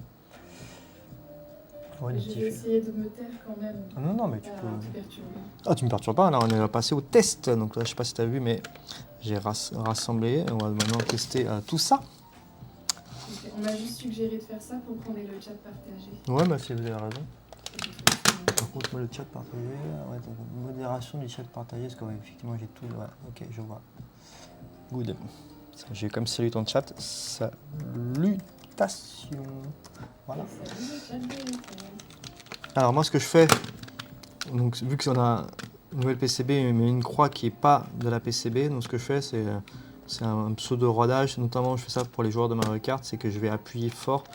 Je vais essayer de me taire quand même. Ah, non, mais tu peux. Te perturber. Ah, tu me perturbes pas, là, on va passer au test. Donc là, je sais pas si tu as vu, mais j'ai rassemblé. On va maintenant tester tout ça. Okay. On m'a juste suggéré de faire ça pour qu'on ait le chat partagé. Ouais, bah si vous avez raison. Par contre, moi, le chat partagé, ouais, donc, modération du chat partagé, parce qu'effectivement, j'ai tout. Ouais, ok, je vois. Good. J'ai comme salué ton chat. Salutations. Voilà. Alors, moi, ce que je fais, donc, vu qu'on a une nouvelle PCB, mais une croix qui n'est pas de la PCB, donc ce que je fais, c'est un pseudo rodage. Notamment, je fais ça pour les joueurs de Mario Kart, c'est que je vais appuyer fort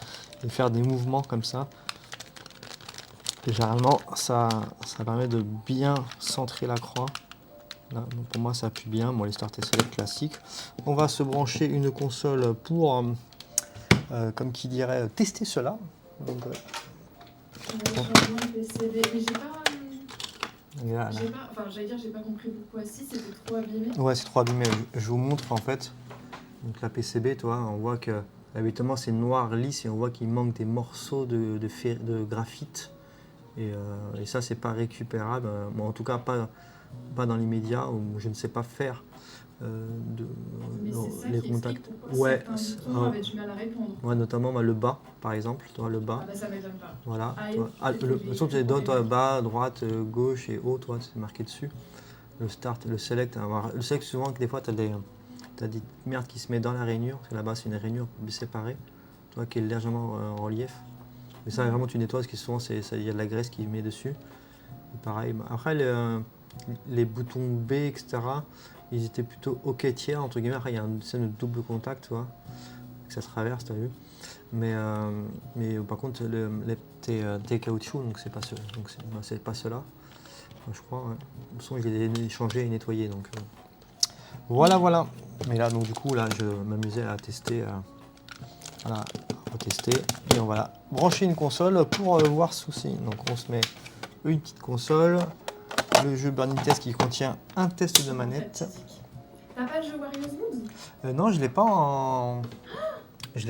et faire des mouvements comme ça. Et généralement, ça permet de bien centrer la croix. Là, donc pour moi, ça appuie bien. Bon, les Start Select classiques. On va se brancher une console pour, comme qui dirait, tester cela. Donc, PCB. Mais j'ai pas. là. Enfin, j'allais dire, j'ai pas compris pourquoi. Si c'était trop abîmé. Ouais, c'est trop abîmé. Je vous montre en fait. Donc la PCB, toi, on voit que habituellement c'est noir lisse et on voit qu'il manque des morceaux de graphite. Et ça, c'est pas récupérable. Moi, en tout cas, pas dans l'immédiat, où je ne sais pas faire les contacts. Ouais, avait du mal à répondre. Ouais, notamment le bas, par exemple. Toi, le bas. Ah bah ça m'étonne pas. Voilà. C'est bas, droite, gauche et haut, toi, c'est marqué dessus. Le start, le select. Le select, souvent, que des fois, tu as des merdes qui se mettent dans la rainure, parce que là-bas, c'est une rainure séparée, toi, qui est légèrement en relief. Mais ça, vraiment, tu nettoies, parce que souvent, il y a de la graisse qui met dessus. Et pareil. Après, les boutons B, etc., ils étaient plutôt OK tiers, entre guillemets. Après, il y a une scène de double contact, tu vois, que ça se traverse, tu as vu. Mais par contre, tes caoutchouc, donc c'est pas ceux, donc c'est pas ceux-là, je crois. Ouais. De toute façon, je les ai changés et nettoyés, donc voilà. Mais là, donc du coup, là, je m'amusais à tester. Voilà, on va tester et on va brancher une console pour voir souci. Donc on se met une petite console, le jeu Burning Test qui contient un test de manette. T'as pas le jeu Wario's Mood? Non, je l'ai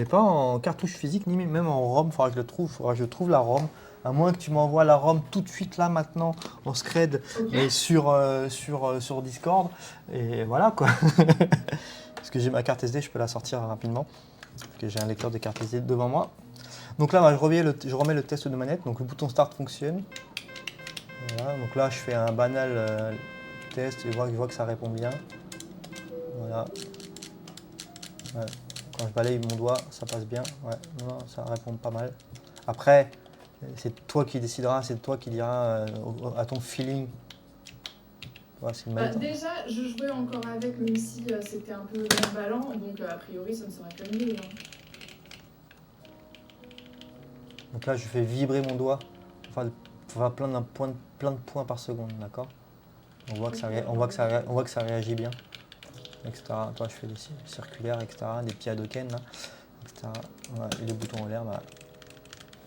pas en cartouche physique ni même en ROM. Faudra que je trouve la ROM. À moins que tu m'envoies la ROM tout de suite là maintenant en scred et sur Discord. Et voilà quoi. Parce que j'ai ma carte SD, je peux la sortir rapidement. Parce que j'ai un lecteur de carte SD devant moi. Donc là, je remets le test de manette. Donc le bouton Start fonctionne. Voilà, donc là, je fais un banal test et je vois que ça répond bien. Voilà. Ouais. Quand je balaye mon doigt, ça passe bien. Ouais, non, ça répond pas mal. Après, c'est toi qui décideras, c'est toi qui diras à ton feeling. Ouais, déjà, je jouais encore avec, même si c'était un peu emballant, donc a priori, ça ne serait pas mieux. Donc là, je fais vibrer mon doigt. Enfin, plein de points par seconde, d'accord? On voit que ça réagit bien. etc. Toi, je fais des circulaires, etc. Des petits Hadoken, là, etc. Voilà. Et les boutons en l'air, bah,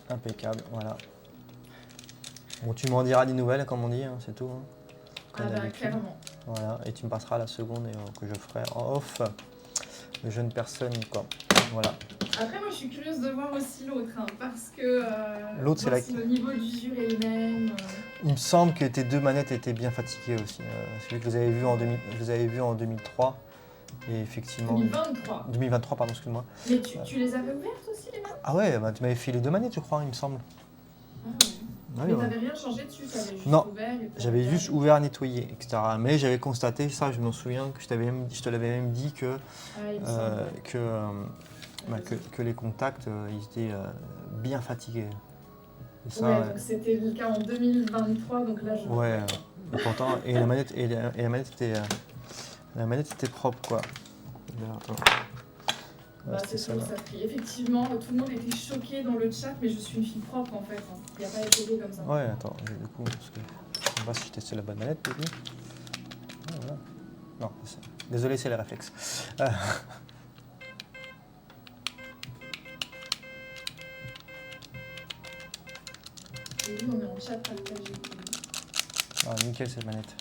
impeccable, voilà. Bon, tu m'en diras des nouvelles, comme on dit, hein, c'est tout. Hein, comme Ah bah d'habitude. clairement. Voilà, et tu me passeras la seconde que je ferai en off de jeune personne, quoi. Voilà. Après, moi, je suis curieuse de voir aussi l'autre, hein, parce que L'autre, c'est voir la- si le niveau d'usure est le même. Il me semble que tes deux manettes étaient bien fatiguées aussi. Celui que vous avez vu je les avais vus en 2003. Et effectivement. 2023. 2023, pardon, excuse-moi. Mais tu les avais ouvertes aussi, les mains? Ah ouais, bah, tu m'avais fait les deux manettes, je crois, il me semble. Ah ouais. Ouais, Mais ouais. t'avais rien changé dessus, t'avais juste Non, ouvert et t'avais J'avais regardé. juste ouvert, nettoyé, etc. Mais j'avais constaté, ça je m'en souviens, que je te l'avais même dit que, Ah, il me semble. que les contacts, ils étaient bien fatigués. Et ça, Ouais, donc c'était le cas en 2023, donc là je. ouais, et pourtant, et la manette, la manette était propre, quoi. Là, attends. Ouais, Bah, c'était c'est ça, sûr, là. ça prie. Effectivement, tout le monde était choqué dans le chat, mais je suis une fille propre en fait. Il n'y a pas été comme ça. Ouais, attends, du coup, parce que je sais pas si j'ai testé la bonne manette, du coup. Ouais, voilà. Non, désolé, c'est les réflexes. Et oui, on est en chat partagé. Ah, nickel cette manette.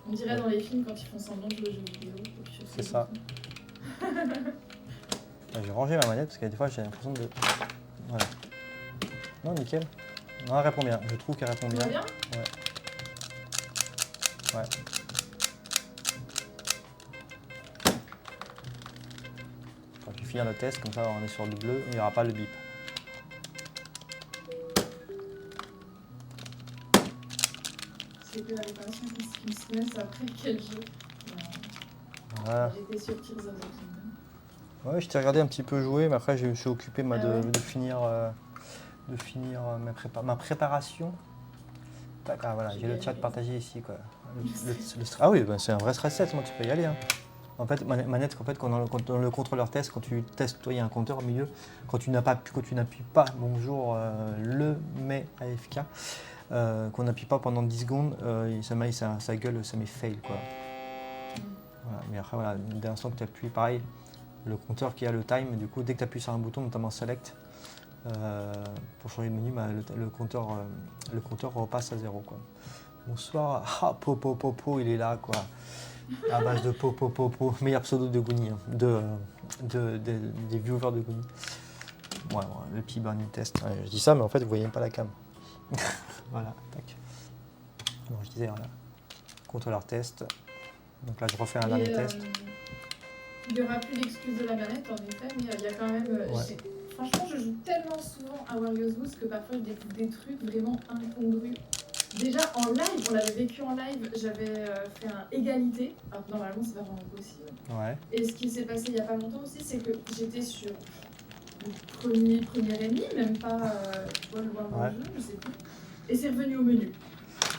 On dirait dans les films quand ils font semblant de jouer aux jeux vidéo. C'est ça. J'ai rangé ma manette parce que des fois j'ai l'impression de. Voilà. Non, nickel. Non, elle répond bien. Je trouve qu'elle répond Ça bien. va bien? Ouais. Quand je vais finir le test, comme ça on est sur le bleu, il n'y aura pas le bip. C'est que la réparation qui se met après quel jeu? Voilà. J'étais sur Tears of the Kingdom. Ouais, je t'ai regardé un petit peu jouer, mais après je me suis occupé moi, Ah ouais. de finir ma préparation. Tac, ah voilà, j'ai le chat partagé ici, quoi. Ah oui, bah, c'est un vrai stress test, moi tu peux y aller. Hein. En fait, manette, en fait, quand dans le contrôleur test, quand tu testes, toi il y a un compteur au milieu, quand tu n'appuies pas bonjour le mais AFK, qu'on n'appuie pas pendant 10 secondes, ça gueule, ça met fail, quoi. Voilà, mais après voilà, dès l'instant que tu appuies, pareil, le compteur qui a le time, du coup dès que tu appuies sur un bouton, notamment select, pour changer de menu, bah, le compteur repasse à 0, quoi. Bonsoir, ah Popo, il est là, quoi. À base de Popo, meilleur pseudo de Goonie, hein, des viewers de Goonie. Ouais, le petit burning test. Ouais, je dis ça, mais en fait, vous voyez même pas la cam. Voilà, tac. Bon, je disais, voilà. Contrôleur test. Donc là, je refais un dernier test. Il n'y aura plus d'excuses de la manette, en effet, mais il y a quand même. Ouais. Franchement, je joue tellement souvent à Wario's Wood que parfois je découvre des trucs vraiment incongrus. Déjà en live, on l'avait vécu en live, j'avais fait un égalité, alors que normalement c'est pas vraiment possible. Ouais. Et ce qui s'est passé il y a pas longtemps aussi, c'est que j'étais sur le premier ennemi, même pas tu vois, le voir Ouais. le jeu, je sais plus. Et c'est revenu au menu.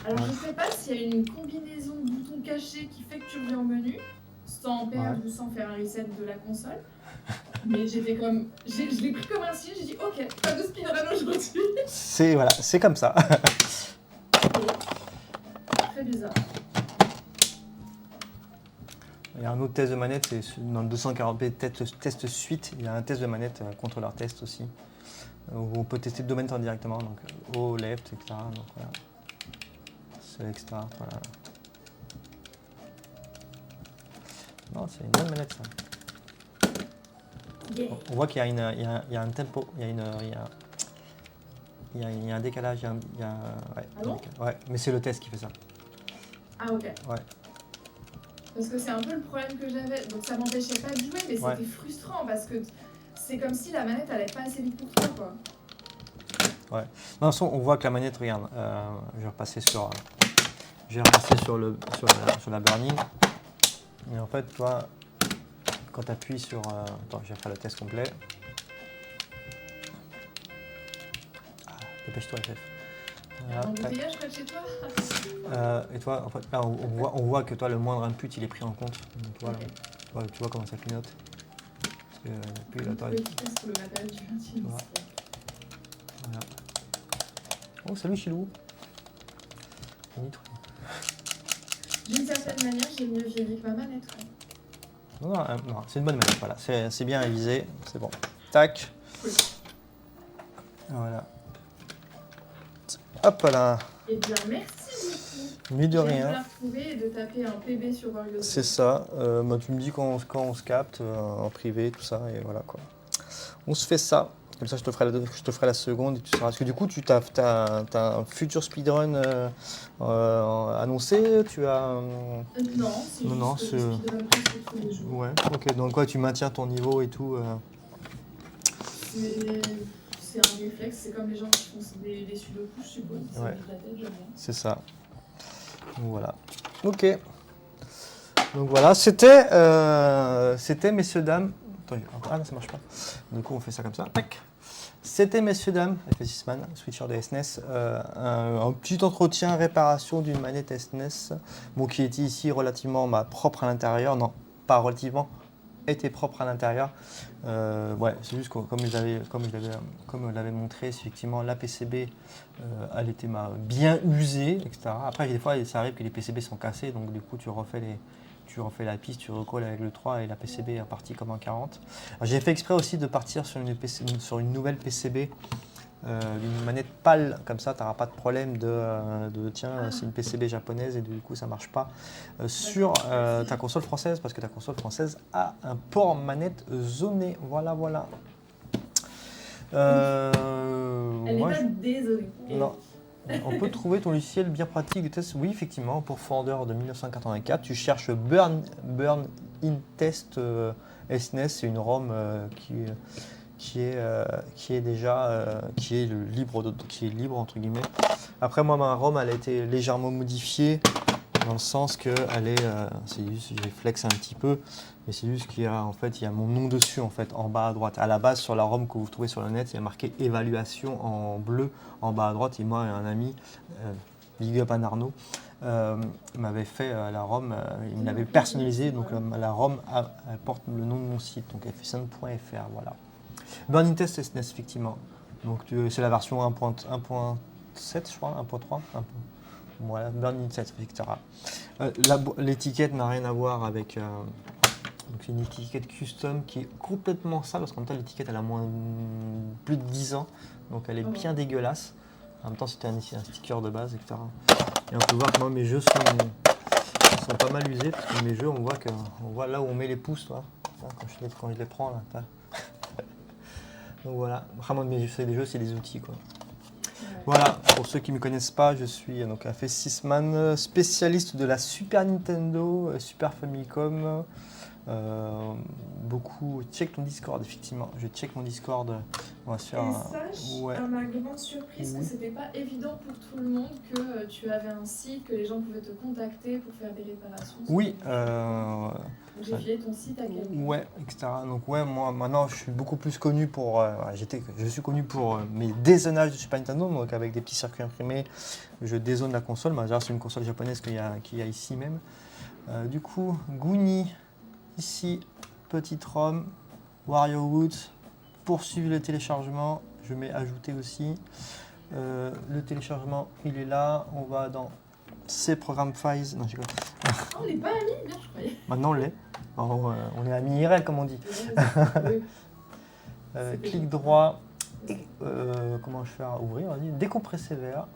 Alors Ouais. je sais pas s'il y a une combinaison de boutons cachés qui fait que tu reviens au menu, sans perdre ou sans faire un reset de la console. Mais j'étais comme. Je l'ai pris comme un signe, j'ai dit ok, pas de speedrun aujourd'hui. C'est comme ça. Très bizarre. Il y a un autre test de manette, c'est dans le 240p test suite, il y a un test de manette, contrôleur test aussi, où on peut tester deux manettes directement, donc haut, left, etc. Donc voilà. Select start, voilà. Non, c'est une bonne manette ça. Yeah. On voit qu'il y a un tempo, il y a un décalage, ouais, Ah bon ouais, mais c'est le test qui fait ça. Ah ok. Ouais. Parce que c'est un peu le problème que j'avais. Donc ça m'empêchait pas de jouer, mais Ouais. c'était frustrant parce que c'est comme si la manette allait pas assez vite pour toi quoi. Ouais. Non, de toute façon, on voit que la manette, regarde, je vais repasser sur la burning. Et en fait, toi, quand tu appuies sur. Attends, je vais faire le test complet. Ah, dépêche-toi, FF. Il y a un embouteillage près de chez toi. Et toi, en fait, là, on voit que toi, le moindre input, il est pris en compte. Donc, voilà, Ok. ouais, tu vois comment ça clignote. Parce que, puis, là, toi, Efficace pour le matériel du 21e Ouais. siècle. voilà. Oh, salut Chilou. Nitro. D'une certaine manière, j'ai mieux vieilli que ma manette. Quoi. Non, c'est une bonne manette, voilà. C'est bien révisé, c'est bon. Tac. Oui. Voilà. Hop là. Eh bien, merci beaucoup. Mis de J'ai hâte de rien. la retrouver et de taper un PB sur Warriors. C'est ça. Tu me dis quand on se capte en privé, tout ça, et voilà quoi. On se fait ça. Comme ça, je te ferai la seconde et tu sauras. Parce que du coup, tu as un futur speedrun annoncé. Tu as. Non, c'est Non, juste c'est- speedrun presque tous les jours. Ouais. Ok. Donc quoi, tu maintiens ton niveau et tout. C'est un réflexe, c'est comme les gens qui font des sudoku, je suppose. Ça Ouais. vide la tête, j'aime bien. C'est ça. Donc voilà. Ok. Donc voilà, c'était messieurs dames. Attends, ah non, ça marche pas. Du coup, on fait ça comme ça. Tac. C'était messieurs dames, FS6man, switcher de SNES, un petit entretien réparation d'une manette SNES, bon, qui était ici relativement propre à l'intérieur. Non, pas relativement, était propre à l'intérieur. Ouais, c'est juste que comme je l'avais montré, effectivement la PCB, elle était bien usée, etc. Après, des fois, ça arrive que les PCB sont cassés, donc du coup, tu refais la piste, tu recolles avec le 3 et la PCB est partie comme en 40. J'ai fait exprès aussi de partir sur une nouvelle PCB, d'une manette PAL, comme ça tu n'auras pas de problème tiens, c'est une PCB japonaise et du coup ça marche pas sur ta console française, parce que ta console française a un port manette zoné. Voilà. Elle n'est Moi, pas désolée. non. On peut trouver ton logiciel bien pratique de test. Oui, effectivement, pour Founder de 1984, tu cherches Burn in Test SNES, c'est une ROM qui est libre entre guillemets. Après, moi, ma ROM, elle a été légèrement modifiée dans le sens que c'est juste, j'ai flexé un petit peu, mais c'est juste qu'il y a mon nom dessus en fait en bas à droite. À la base, sur la ROM que vous trouvez sur le net, il y a marqué évaluation en bleu en bas à droite. Et moi et un ami, big up à Arnaud, m'avait fait la ROM, il me l'avait personnalisée, donc la ROM elle porte le nom de mon site, donc fsn.fr, voilà. Burn in Test SNES, effectivement. Donc c'est la version 1.7, je crois, 1.3. Voilà, Burn in Test, etc. L'étiquette n'a rien à voir avec. Donc c'est une étiquette custom qui est complètement sale, parce qu'en même temps l'étiquette elle a plus de 10 ans, donc elle est bien dégueulasse. En même temps c'était un sticker de base, etc. Et on peut voir que moi mes jeux sont pas mal usés, parce que mes jeux on voit là où on met les pouces, toi. Quand je les prends là. Donc voilà, vraiment c'est des jeux, c'est des outils quoi. Voilà, pour ceux qui ne me connaissent pas, je suis donc un FS6man, spécialiste de la Super Nintendo, Super Famicom. Beaucoup. Check ton Discord, effectivement. Je check mon Discord. On va se faire Et sache, à ma grande surprise, que c'était pas évident pour tout le monde, que tu avais un site, que les gens pouvaient te contacter pour faire des réparations. Oui. Donc j'ai filé ton site à quelqu'un. Ouais, etc. Donc ouais, moi maintenant je suis beaucoup plus connu pour. Je suis connu pour mes dézonages de Super Nintendo, donc avec des petits circuits imprimés, je dézone la console. Déjà c'est une console japonaise qu'il y a ici même. Du coup, Goonie, ici, petite ROM, Wario Woods. Poursuivre le téléchargement, je mets ajouter aussi. Le téléchargement, il est là. On va dans ces programmes files. Non, j'ai quoi. Oh, on n'est pas amis, bien je croyais. Maintenant on l'est. On est amis IRL comme on dit. Oui. Clic droit. Comment je fais à ouvrir? Vas-y. Décompresser vers.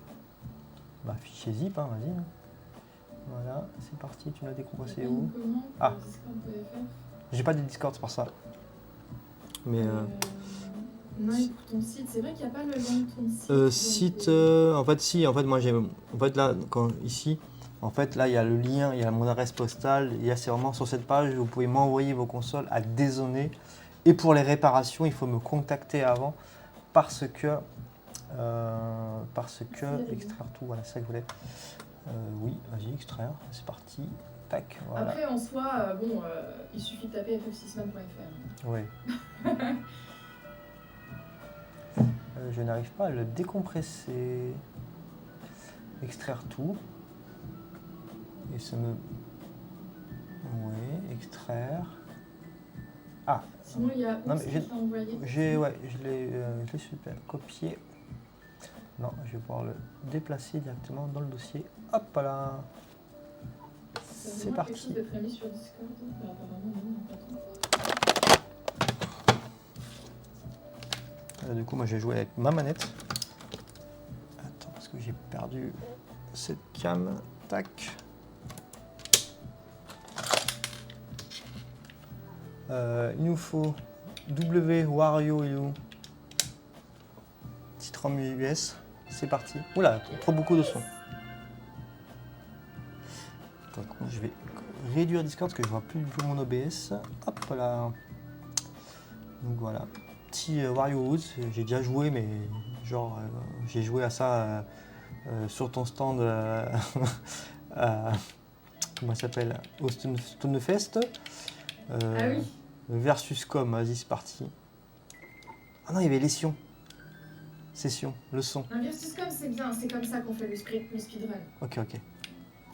Fichier zip, hein, vas-y. Voilà, c'est parti. Tu l'as décompressé où? Ah. J'ai pas de Discord, c'est pour ça. Mais non, et pour ton site, c'est vrai qu'il n'y a pas le nom de ton site. en fait si, en fait moi j'ai, en fait là ici, en fait là il y a le lien, il y a mon adresse postale, c'est vraiment sur cette page vous pouvez m'envoyer vos consoles à dézoner. Et pour les réparations, il faut me contacter avant parce que extraire tout, voilà c'est ça que je voulais. Oui, vas-y extraire, c'est parti. Tac, voilà. Après, en soi, il suffit de taper ff6man.fr. Oui. Je n'arrive pas à le décompresser. Extraire tout. Et ça me... Oui, extraire. Ah. Sinon, il y a non, où c'est envoyé. Je l'ai super copié. Non, je vais pouvoir le déplacer directement dans le dossier. Hop là. C'est parti. Quelque chose d'être mis sur Discord. Bah, apparemment, non, pas trop. Du coup, moi j'ai joué avec ma manette. Attends, parce que j'ai perdu cette cam. Tac. Il nous faut W Wario U. Titre en US. C'est parti. Oula, trop beaucoup de son. Donc, je vais réduire Discord parce que je vois plus du tout mon OBS. Hop là. Donc voilà. Petit Wario Woods, j'ai déjà joué, mais genre j'ai joué à ça sur ton stand comment ça s'appelle, au Stonefest. Ah oui. Versus Com, vas-y c'est parti. Ah non, il y avait les Sion. Session, le son. Un versus comme c'est bien, c'est comme ça qu'on fait le speedrun. Ok.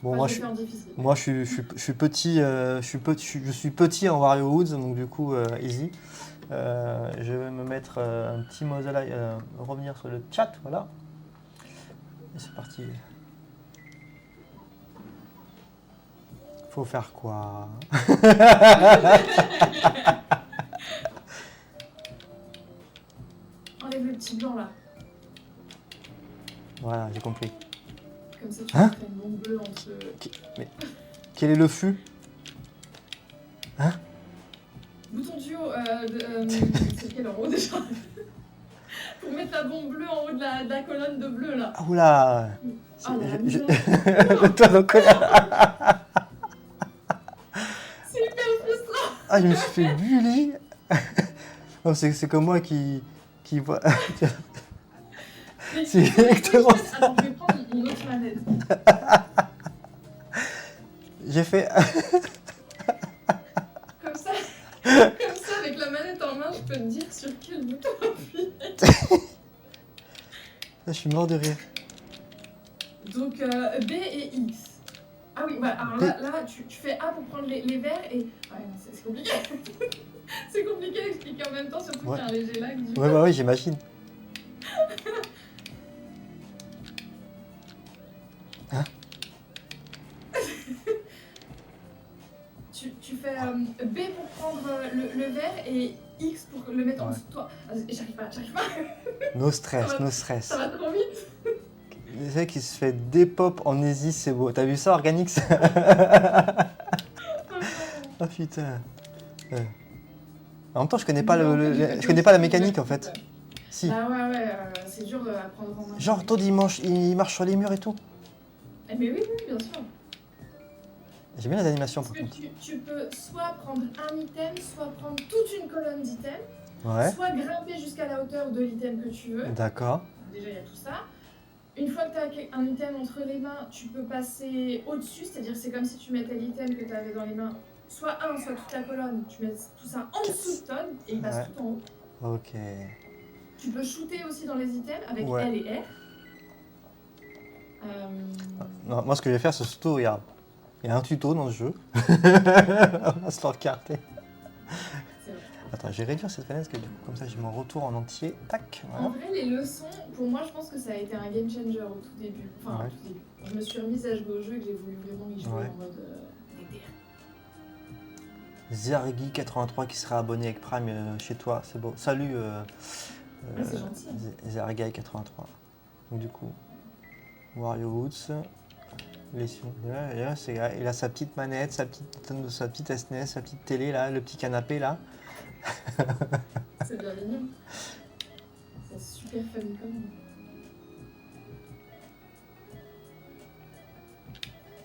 Bon, Enfin, moi, je je, le fais en difficile. moi je suis petit, je suis petit en Wario Woods, donc du coup easy. Je vais me mettre un petit Mozilla, revenir sur le chat, voilà. Et c'est parti. Faut faire quoi? Enlève le petit blanc là. Voilà, j'ai compris. Comme ça, tu Hein mettrais une bombe bleue entre. Mais quel est le fût? Bouton du haut, c'est lequel en haut déjà? Pour mettre la bombe bleue en haut de la colonne de bleu là. Ah oula! Ah, on a la Je- mise en- Toi, donc, C'est hyper frustrant. ah, je me suis fait bully. Oh, c'est comme moi qui voit. Mais C'est il faut que je exactement fasse- Attends, je vais prendre mon autre manette. J'ai fait. Comme ça, avec la manette en main, je peux te dire sur quel bouton appuyer. Je suis mort de rire. Donc B et X. Ah oui, voilà. Alors là tu fais A pour prendre les verres et. Ouais, non, c'est compliqué. C'est compliqué d'expliquer en même temps, surtout Ouais. qu'il y a un léger lag. Du coup. Ouais, bah oui, j'imagine. Tu fais B pour prendre le verre et X pour le mettre en Ouais. dessous de toi. Ah, j'arrive pas. No stress, Ça va- no stress. Ça va trop vite. Le mec qui se fait dépop en easy, c'est beau. T'as vu ça, Organix? Oh putain. Ouais. En même temps, je connais pas, je connais pas la mécanique en fait. Si. Bah ouais, c'est dur à prendre en main. Genre, Todd, il marche sur les murs et tout. Eh mais oui, bien sûr. J'aime bien les animations Parce par que contre. tu peux soit prendre un item, soit prendre toute une colonne d'items, Ouais, soit grimper jusqu'à la hauteur de l'item que tu veux. d'accord. Déjà, il y a tout ça. Une fois que tu as un item entre les mains, tu peux passer au-dessus, c'est-à-dire que c'est comme si tu mettais l'item que tu avais dans les mains, soit un, soit toute la colonne, tu mets tout ça en dessous de Todd et il passe Ouais. tout en haut. Ok. Tu peux shooter aussi dans les items avec Ouais. L et R. Non, moi, ce que je vais faire, c'est surtout, regarde. Il y a un tuto dans ce jeu. On va se le recarter. C'est vrai. Attends, je vais réduire cette fenêtre, que du coup, comme ça, j'ai mon retour en entier. Tac, En voilà. vrai, les leçons, pour moi, je pense que ça a été un game changer au tout début. Enfin, Ouais. au tout début. Je me suis remise à jouer au jeu et que j'ai voulu vraiment y jouer Ouais. en mode DDR. Zergi83 qui sera abonné avec Prime chez toi, c'est beau. Salut c'est gentil. Zergi83. Donc du coup, Wario Woods, il a sa petite manette, sa petite SNES, sa petite télé là, le petit canapé là. C'est bien mignon. C'est super Famicom.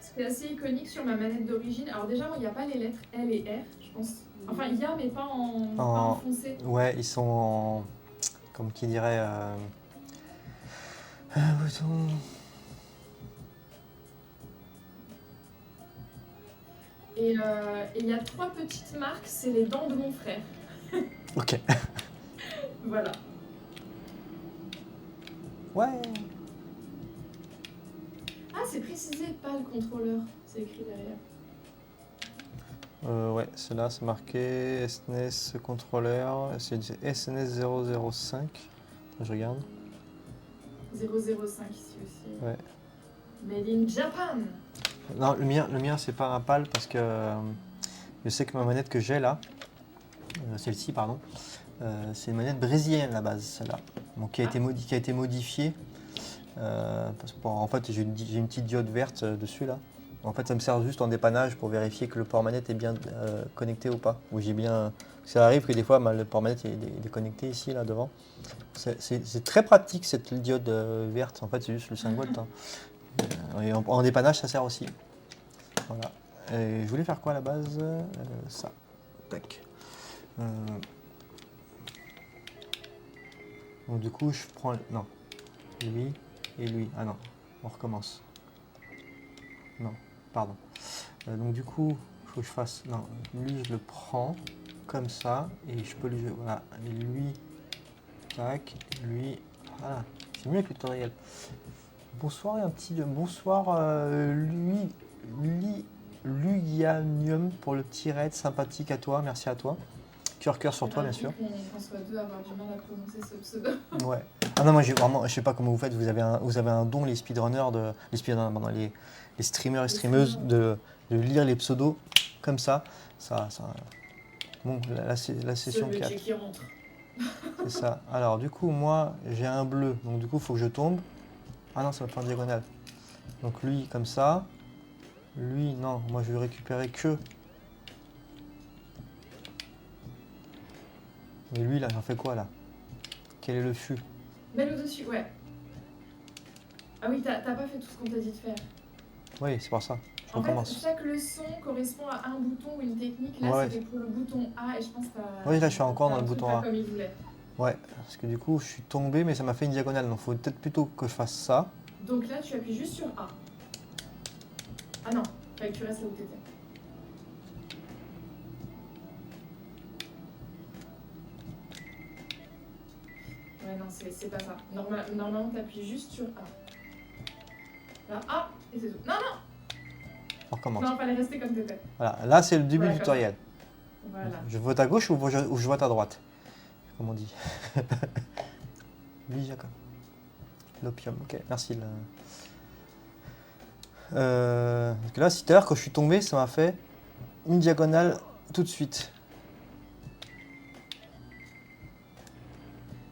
Ce qui est assez iconique sur ma manette d'origine, alors déjà, il n'y a pas les lettres L et R, je pense. Enfin, il y a, mais pas en foncé. Ouais, ils sont en, comme qui dirait, un bouton. Et il y a 3 petites marques, c'est les dents de mon frère. Ok. Voilà. Ouais. Ah, c'est précisé, pas le contrôleur. C'est écrit derrière. Ouais, c'est là, c'est marqué SNES contrôleur, c'est SNES 005. Attends, je regarde. 005 ici aussi. Ouais. Made in Japan. Non, le mien c'est pas un PAL parce que je sais que ma manette que j'ai là, celle-ci pardon, c'est une manette brésilienne à la base, celle-là. Donc qui a été modifiée. Parce que en fait j'ai une petite diode verte dessus là. En fait ça me sert juste en dépannage pour vérifier que le port manette est bien connecté ou pas. Ou j'ai bien. Ça arrive que des fois le port manette est déconnecté ici là devant. C'est très pratique cette diode verte. En fait c'est juste le 5 volts. Hein. Et en dépannage ça sert aussi. Voilà. Et je voulais faire quoi à la base ça. Tac. Donc du coup je prends. Non. Lui et lui. Ah non. On recommence. Non. Pardon. Donc du coup, il faut que je fasse. Non. Lui je le prends comme ça. Et je peux lui. Voilà. Et lui. Tac. Lui. Voilà. C'est mieux que le tutoriel. Bonsoir et un petit. Bonsoir Lugianium pour le petit raid sympathique à toi, merci à toi. Cœur sur toi bien sûr. On soit deux à avoir du mal à prononcer ce pseudo. Ouais. Ah non moi j'ai vraiment, je sais pas comment vous faites, vous avez un don les speedrunners pardon, les streamers et streameuses de lire les pseudos comme ça. Bon la session 4. Qui rentre. C'est ça. Alors du coup moi j'ai un bleu, donc du coup il faut que je tombe. Ah non ça va faire en diagonale. Donc lui comme ça. Lui non, moi je vais récupérer que. Mais lui là j'en fais quoi là? Quel est le fût? Mets-le dessus, ouais. Ah oui, t'as pas fait tout ce qu'on t'a dit de faire. Oui, c'est pour ça. Je En recommence. fait, chaque leçon correspond à un bouton ou une technique. Là, c'était pour le bouton A et je pense que t'as... Oui, là, je suis encore dans le bouton A. Comme il voulait. Ouais, parce que du coup, je suis tombé, mais ça m'a fait une diagonale. Donc, il faut peut-être plutôt que je fasse ça. Donc là, tu appuies juste sur A. Ah non, fallait que tu restes là où t'étais. Ouais, non, c'est pas ça. Normalement, t'appuies juste sur A. Là, A, et c'est tout. Non, non! On recommence. Non, fallait rester comme t'étais. Voilà, là, c'est le début Voilà, du tutoriel. Voilà. Je vote à gauche ou je vote à droite? Comme on dit. Oui, Jacob. L'opium, ok, merci. Parce que là, tout à l'heure, quand je suis tombé, ça m'a fait une diagonale tout de suite.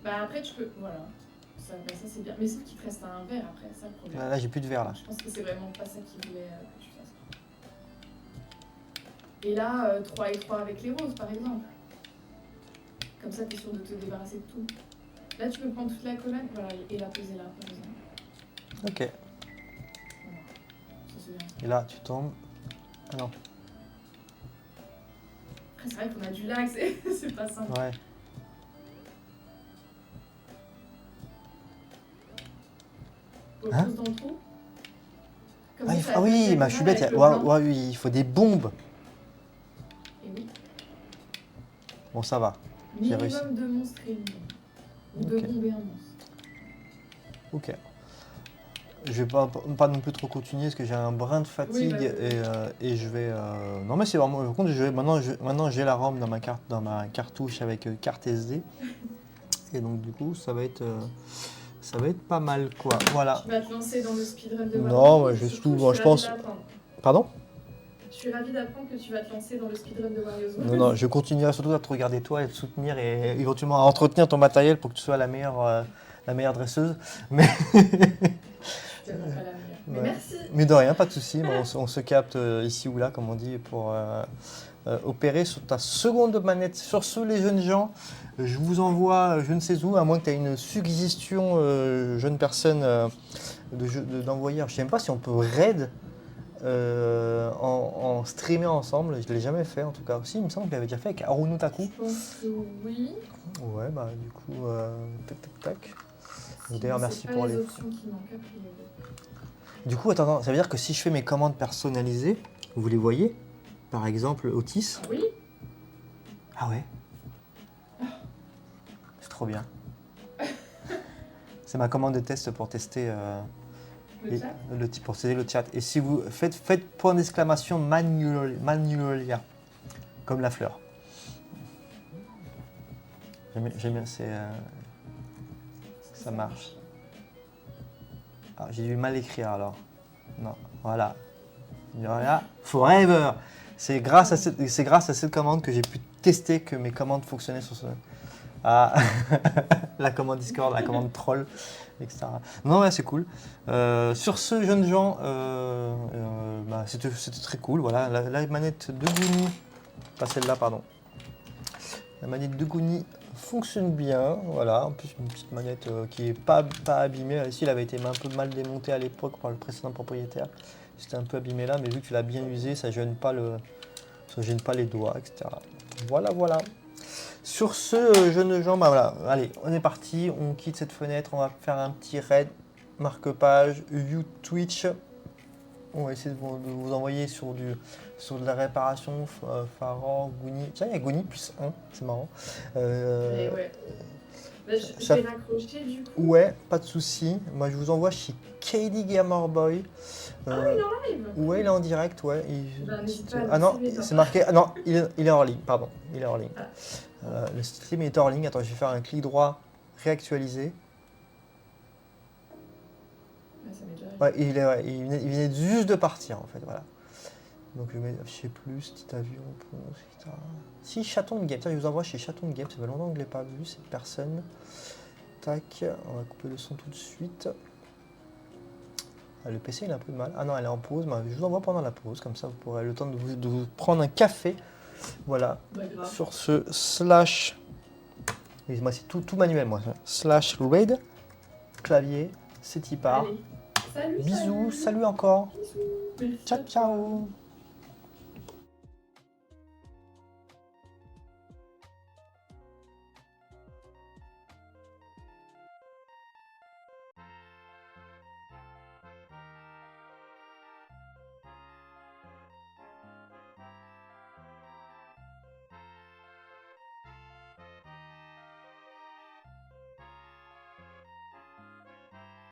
Bah après, tu peux... Voilà. Ça c'est bien. Mais sauf qu'il te reste un verre après, c'est ça le problème. Là, j'ai plus de verre, là. Je pense que c'est vraiment pas ça qu'il voulait que tu fasses. Et là, 3 et 3 avec les roses, par exemple. Comme ça, t'es sûr de te débarrasser de tout. Là, tu peux prendre toute la colonne, voilà, et la poser là, par exemple. Ok. Voilà. Ça, c'est bien. Et là, tu tombes. Ah non. Après, c'est vrai qu'on a du lag, c'est pas simple. Ouais. Hein, dans le trou. Comme ça, Ah oui, je suis bête. Oui, il faut des bombes. Et oui. Bon, ça va. J'ai réussi. Minimum de monstres et ou de bombes et un monstre. Ok. Je vais pas non plus trop continuer parce que j'ai un brin de fatigue et je vais. Non mais c'est vraiment. Par contre, maintenant j'ai la ROM dans ma cartouche avec carte SD et donc du coup ça va être pas mal quoi. Voilà. Tu vas te lancer dans le speedrun de Warriors. Non, ouais, juste tout. Bon, je pense. Pardon? Je suis ravie d'apprendre que tu vas te lancer dans le speedrun de Warriors. Non, je continuerai surtout à te regarder toi et te soutenir et éventuellement à entretenir ton matériel pour que tu sois la meilleure dresseuse. Mais. Pas la meilleure. Mais Ouais. merci. Mais de rien, pas de souci. On se capte ici ou là, comme on dit, pour opérer sur ta seconde manette. Sur ce, les jeunes gens, je vous envoie je ne sais où, à moins que tu aies une suggestion, jeune personne, d'envoyer. Je ne sais même pas si on peut raid en streamer ensemble. Je ne l'ai jamais fait en tout cas. Aussi, il me semble que je l'avais déjà fait avec Haruno Taku. Je pense que oui. Ouais, bah du coup, tac. D'ailleurs, merci pour les options qui manquent, a priori. Du coup, attends, ça veut dire que si je fais mes commandes personnalisées, vous les voyez? Par exemple, Otis. Ah oui. Ah ouais? C'est trop bien. C'est ma commande de test pour tester Le chat. pour tester le chat. Et si vous faites point d'exclamation Magnolia, comme la fleur. J'aime bien, ça marche. Ah, j'ai dû mal écrire alors. Non, voilà. Voilà, forever. C'est grâce à cette commande que j'ai pu tester que mes commandes fonctionnaient sur ce. Ah, la commande Discord, la commande troll, etc. Non, ouais, c'est cool. Sur ce, jeunes gens, bah, c'était très cool. Voilà, la manette de Goonie, pas celle-là, pardon. La manette de Goonie fonctionne bien. Voilà, en plus, une petite manette qui n'est pas abîmée. Ici, elle avait été un peu mal démontée à l'époque par le précédent propriétaire. C'était un peu abîmé là, mais vu que tu l'as bien usé, ça ne gêne pas les doigts, etc. Voilà, voilà. Sur ce, jeunes gens, bah voilà, allez, on est parti, on quitte cette fenêtre, on va faire un petit raid, marque-page, view Twitch. On va essayer de vous envoyer sur de la réparation, Faror, Goonie. Tiens, il y a Goonie plus 1, c'est marrant. Et ouais. Bah, je vais raccrocher du coup. Ouais, pas de souci. Moi, je vous envoie chez KD Gamerboy. Ah, il est en live. Ouais, il est en direct, ouais. Bah, n'hésite pas à Ah non, le c'est marqué. Ah non, il est hors ligne, pardon. Il est hors ligne. Ah. Le stream est hors ligne. Attends, je vais faire un clic droit, réactualiser. Ouais, ça m'est déjà Ouais, il venait juste de partir en fait, voilà. Donc je vais mettre afficher plus, petit avion, prononce, etc. Si, Chaton de Game, tiens, je vous envoie chez Chaton de Game, ça fait longtemps que je ne l'ai pas vu, cette personne. Tac, on va couper le son tout de suite. Ah, le PC il a un peu de mal. Ah non, elle est en pause, mais je vous envoie pendant la pause, comme ça vous pourrez le temps de vous prendre un café. Voilà, sur ce slash, moi c'est tout manuel moi, slash raid, clavier, c'est y part. Allez. Salut. Bisous, salut encore. Bisous. Merci. Ciao, ciao.